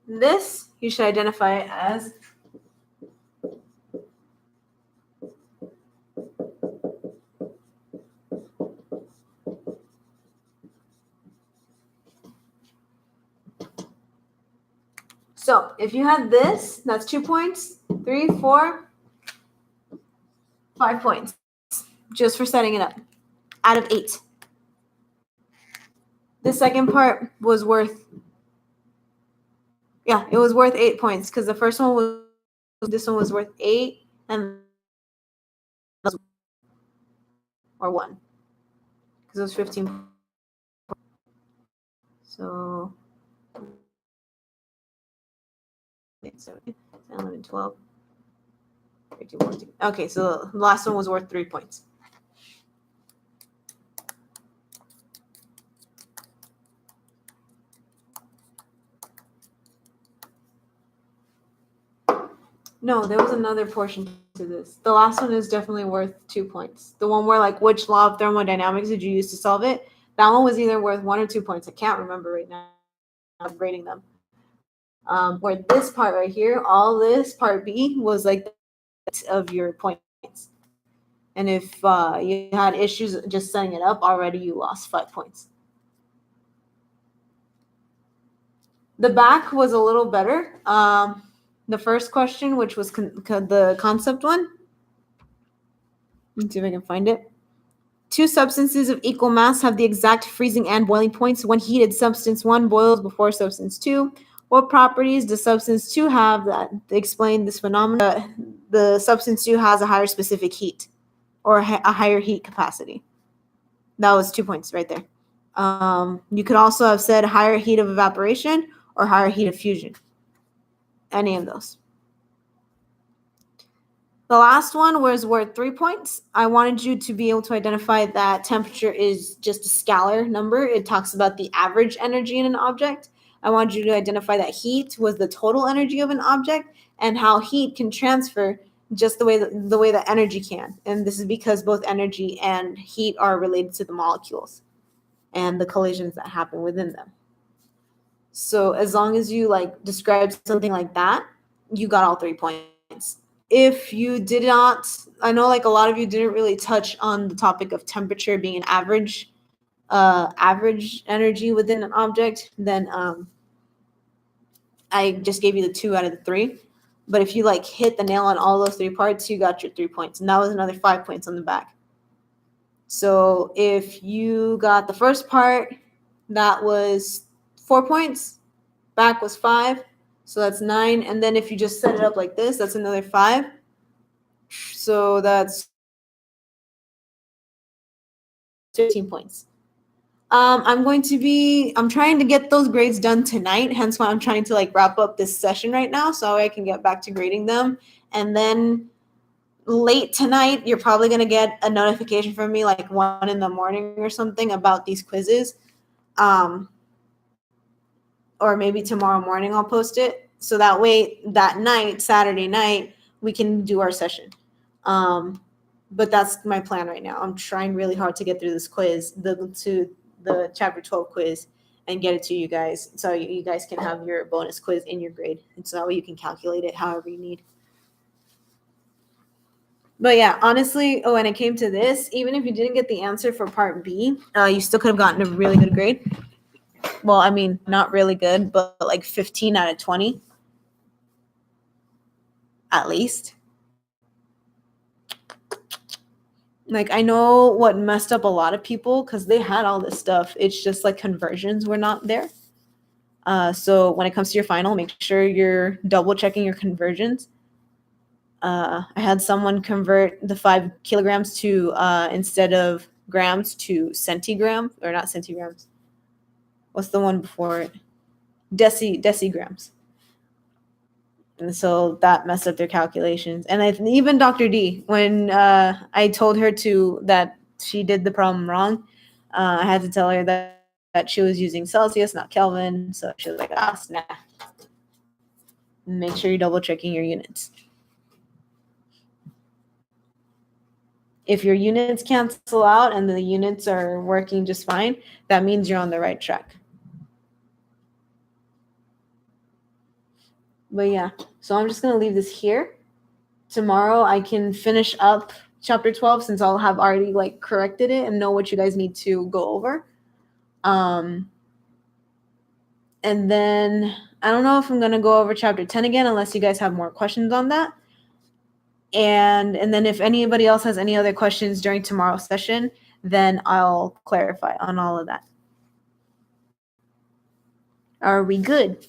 This you should identify as So if you had this, that's 2 points, 3, 4, 5 points just for setting it up out of 8. The second part was worth, it was worth 8 points because the first one was, this one was worth 8 and or 1 because it was 15. So 7, 11, 12, 13, 14. Okay, so the last one was worth 3 points. No, there was another portion to this. The last one is definitely worth 2 points. The one where like which law of thermodynamics did you use to solve it? That one was either worth 1 or 2 points. I can't remember right now. I'm grading them. Where this part right here, all this part B was like of your points. And if you had issues just setting it up already, you lost 5 points. The back was a little better. The first question, which was the concept one. Let's see if I can find it. 2 substances of equal mass have the exact freezing and boiling points when heated. Substance 1 boils before substance 2. What properties does substance 2 have that explain this phenomenon? The substance 2 has a higher specific heat or a higher heat capacity. That was 2 points right there. You could also have said higher heat of evaporation or higher heat of fusion. Any of those. The last one was worth 3 points. I wanted you to be able to identify that temperature is just a scalar number. It talks about the average energy in an object. I wanted you to identify that heat was the total energy of an object and how heat can transfer just the way that energy can. And this is because both energy and heat are related to the molecules and the collisions that happen within them. So as long as you like describe something like that, you got all 3 points. If you did not, I know like a lot of you didn't really touch on the topic of temperature being an average energy within an object, then I just gave you the 2 out of the 3. But if you like hit the nail on all those 3 parts, you got your 3 points. And that was another 5 points on the back. So if you got the first part, that was 4 points. Back was 5. So that's 9. And then if you just set it up like this, that's another 5. So that's 13 points. I'm trying to get those grades done tonight. Hence why I'm trying to like wrap up this session right now so I can get back to grading them. And then late tonight, you're probably going to get a notification from me like 1 in the morning or something about these quizzes. Or maybe tomorrow morning I'll post it. So that way that night, Saturday night, we can do our session. But that's my plan right now. I'm trying really hard to get through this quiz, the chapter 12 quiz, and get it to you guys so you guys can have your bonus quiz in your grade. And so that way you can calculate it however you need. But yeah, honestly, and it came to this, even if you didn't get the answer for part B, you still could have gotten a really good grade. Well, I mean, not really good, but like 15 out of 20 at least. Like, I know what messed up a lot of people because they had all this stuff. It's just like conversions were not there. So when it comes to your final, make sure you're double checking your conversions. I had someone convert the 5 kilograms to instead of grams to centigram, or not centigrams. What's the one before it? Decigrams. And so that messed up their calculations. And even Dr. D, when I told her that she did the problem wrong, I had to tell her that she was using Celsius, not Kelvin. So she was like, snap. Make sure you're double checking your units. If your units cancel out and the units are working just fine, that means you're on the right track. But yeah, so I'm just going to leave this here. Tomorrow I can finish up chapter 12 since I'll have already like corrected it and know what you guys need to go over. And then I don't know if I'm gonna go over chapter 10 again unless you guys have more questions on that. And then if anybody else has any other questions during tomorrow's session, then I'll clarify on all of that. Are we good?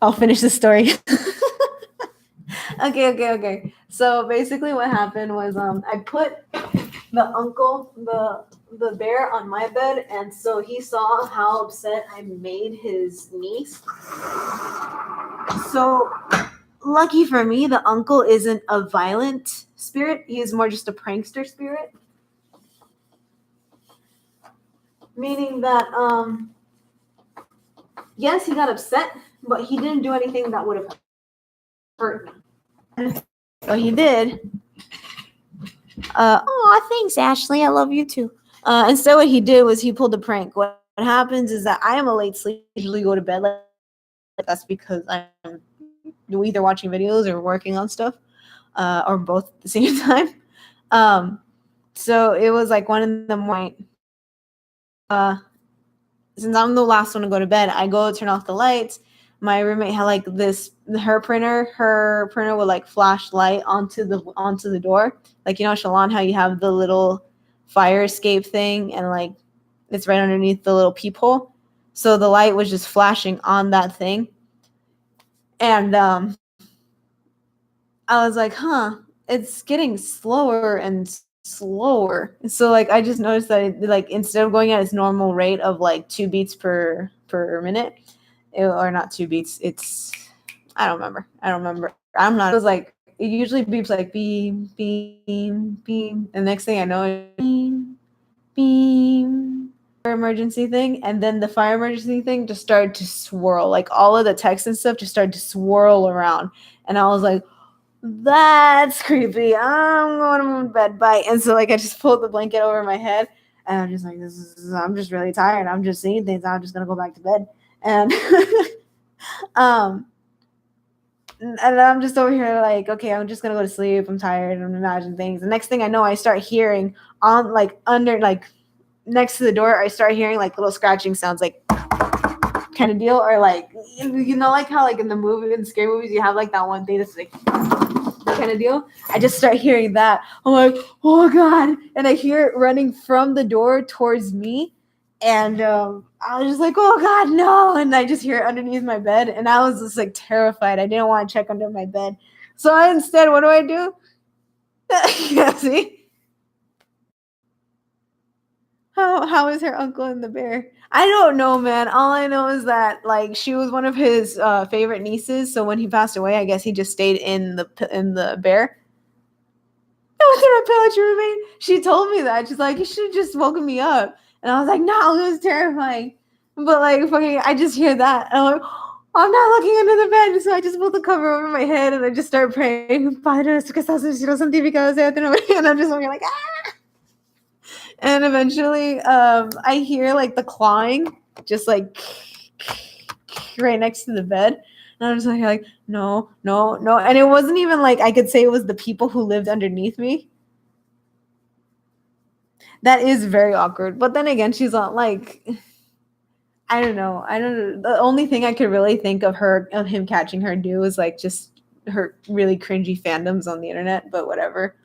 I'll finish the story. Okay. So basically what happened was I put the uncle, the bear on my bed, and so he saw how upset I made his niece. So lucky for me, the uncle isn't a violent spirit. He's more just a prankster spirit. Meaning that yes, he got upset, but he didn't do anything that would have hurt me. So he did. Oh, thanks, Ashley. I love you too. Instead, what he did was he pulled a prank. What happens is that I am a late sleeper. I usually go to bed like that's because I'm either watching videos or working on stuff, or both at the same time. So it was like 1 in the morning. Since I'm the last one to go to bed, I go turn off the lights. My roommate had like this, her printer would like flash light onto the door. Like, you know, Shalon, how you have the little fire escape thing and like it's right underneath the little peephole. So the light was just flashing on that thing. And I was like, it's getting slower and slower. So like I just noticed that it, like instead of going at its normal rate of like 2 beats per minute, or not 2 beats, it's I don't remember. I'm not. It was like it usually beeps like beep beep beep. And next thing I know, beep beep. Fire emergency thing, and then the fire emergency thing just started to swirl. Like all of the text and stuff just started to swirl around, and I was like, that's creepy. I'm going to bed. Bye. And so like I just pulled the blanket over my head and I'm just like, I'm just really tired. I'm just seeing things. I'm just gonna go back to bed. And and I'm just over here like, okay, I'm just gonna go to sleep. I'm tired. I'm imagining things. The next thing I know, I start hearing on like under like next to the door, I start hearing like little scratching sounds like kind of deal, or like you know, like how like in the movie, in scary movies, you have like that one thing that's like kind of deal. I just start hearing that. I'm like, oh god, and I hear it running from the door towards me, and I was just like, oh god, no, and I just hear it underneath my bed, and I was just like terrified. I didn't want to check under my bed, so I instead, what do? Yeah, see. How is her uncle and the bear? I don't know, man. All I know is that like she was one of his favorite nieces. So when he passed away, I guess he just stayed in the bear. That was my poetry roommate. She told me that. She's like, you should have just woken me up. And I was like, no, it was terrifying. But like fucking I just hear that. And I'm like, I'm not looking under the bed. So I just pulled the cover over my head and I just start praying. Padre, and I'm just looking like, ah. And eventually, I hear like the clawing, just like right next to the bed. And I was like, no. And it wasn't even like I could say it was the people who lived underneath me. That is very awkward. But then again, she's not like, I don't know. The only thing I could really think of him catching her do is like just her really cringy fandoms on the internet, but whatever.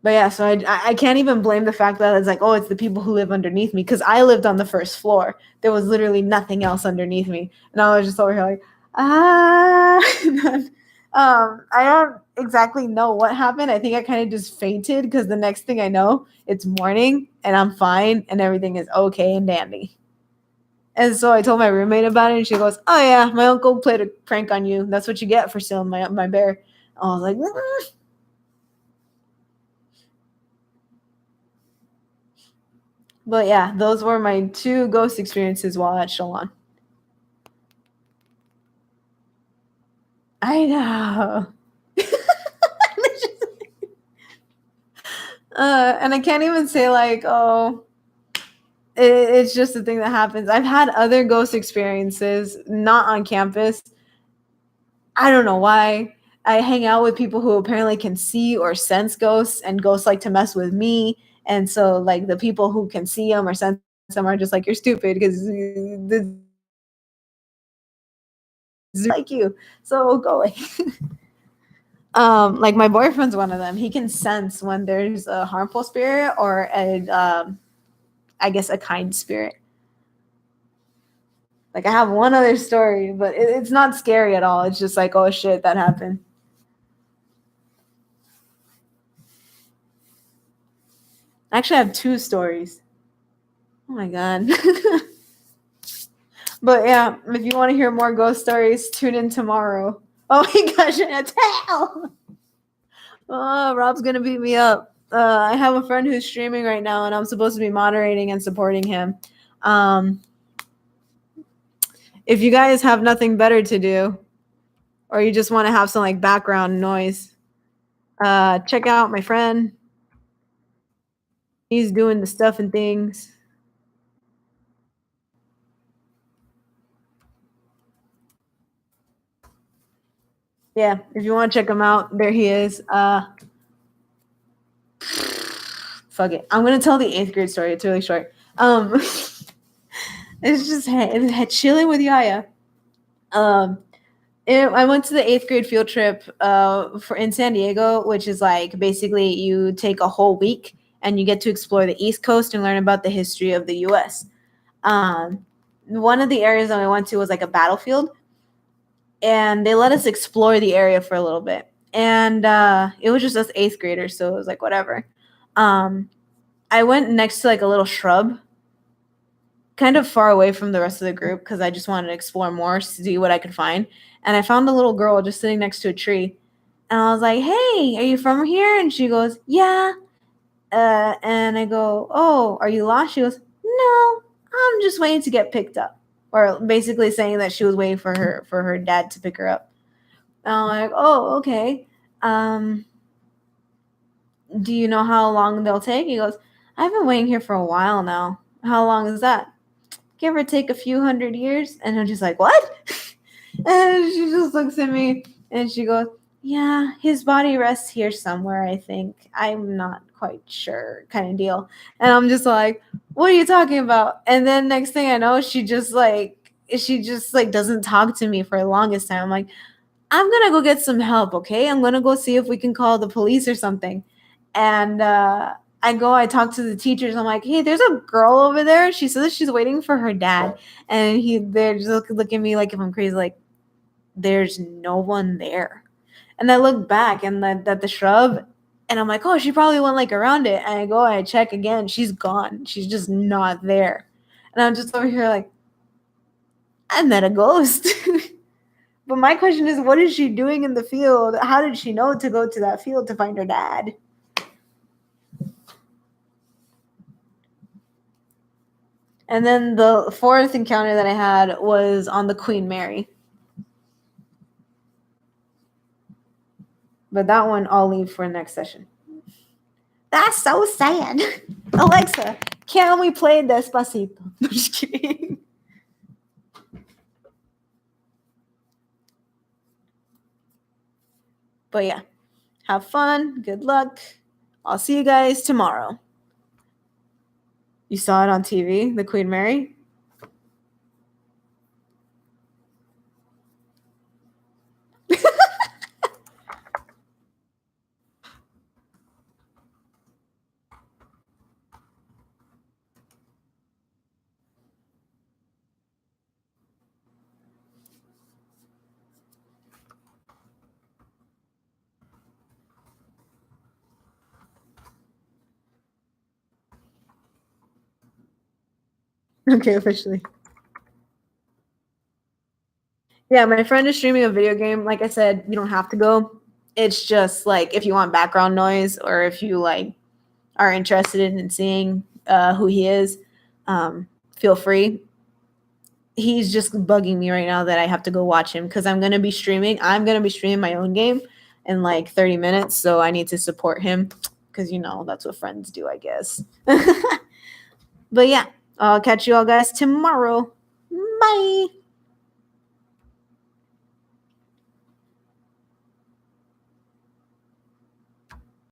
But yeah, so I can't even blame the fact that it's like, oh, it's the people who live underneath me, because I lived on the first floor. There was literally nothing else underneath me, and I was just over here like, I don't exactly know what happened. I think I kind of just fainted because the next thing I know, it's morning and I'm fine and everything is okay and dandy. And so I told my roommate about it, and she goes, "Oh yeah, my uncle played a prank on you. That's what you get for stealing my bear." I was like, But yeah, those were my 2 ghost experiences while at Shalon. I know. And I can't even say like, oh, it's just a thing that happens. I've had other ghost experiences, not on campus. I don't know why. I hang out with people who apparently can see or sense ghosts, and ghosts like to mess with me. And so, like, the people who can see them or sense them are just like, you're stupid because the like you. So go away. Like my boyfriend's one of them. He can sense when there's a harmful spirit or I guess a kind spirit. Like I have one other story, but it's not scary at all. It's just like, oh shit, that happened. Actually, I have 2 stories. Oh my god. But yeah, if you want to hear more ghost stories, tune in tomorrow. Oh my gosh, I tell. Oh, Rob's gonna beat me up. I have a friend who's streaming right now, and I'm supposed to be moderating and supporting him. If you guys have nothing better to do, or you just want to have some like background noise, check out my friend. He's doing the stuff and things. Yeah, if you want to check him out, there he is. Fuck it. I'm gonna tell the 8th grade story. It's really short. It's just chilling with Yaya. I went to the 8th grade field trip in San Diego, which is like basically you take a whole week and you get to explore the East Coast and learn about the history of the U.S. One of the areas that I went to was like a battlefield, and they let us explore the area for a little bit. And it was just us 8th graders, so it was like whatever. I went next to like a little shrub, kind of far away from the rest of the group because I just wanted to explore more, see what I could find. And I found a little girl just sitting next to a tree. And I was like, hey, are you from here? And she goes, yeah. And I go, oh, are you lost? She goes, no, I'm just waiting to get picked up. Or basically saying that she was waiting for her dad to pick her up. And I'm like, oh, okay. Do you know how long they'll take? He goes, I've been waiting here for a while now. How long is that? Give or take a few hundred years. And I'm just like, what? And she just looks at me and she goes, yeah, his body rests here somewhere, I think. I'm not quite sure, kind of deal. And I'm just like, what are you talking about? And then next thing I know, she just doesn't talk to me for the longest time. I'm like, I'm gonna go get some help, okay? I'm gonna go see if we can call the police or something. And I talk to the teachers. I'm like, hey, there's a girl over there. She says she's waiting for her dad. And they're just look at me like if I'm crazy, like, there's no one there. And I look back and at the shrub, and I'm like, oh, she probably went like around it. And I check again. She's gone. She's just not there. And I'm just over here like, I met a ghost. But my question is, what is she doing in the field? How did she know to go to that field to find her dad? And then the 4th encounter that I had was on the Queen Mary. But that one I'll leave for next session. That's so sad. Alexa, can we play Despacito? I'm just kidding. But yeah, have fun. Good luck. I'll see you guys tomorrow. You saw it on TV, the Queen Mary? Okay, officially. Yeah, my friend is streaming a video game. Like I said, you don't have to go. It's just like if you want background noise or if you like are interested in seeing who he is, feel free. He's just bugging me right now that I have to go watch him because I'm gonna be streaming. I'm gonna be streaming my own game in like 30 minutes, so I need to support him because that's what friends do, I guess. But yeah, I'll catch you all guys tomorrow. Bye.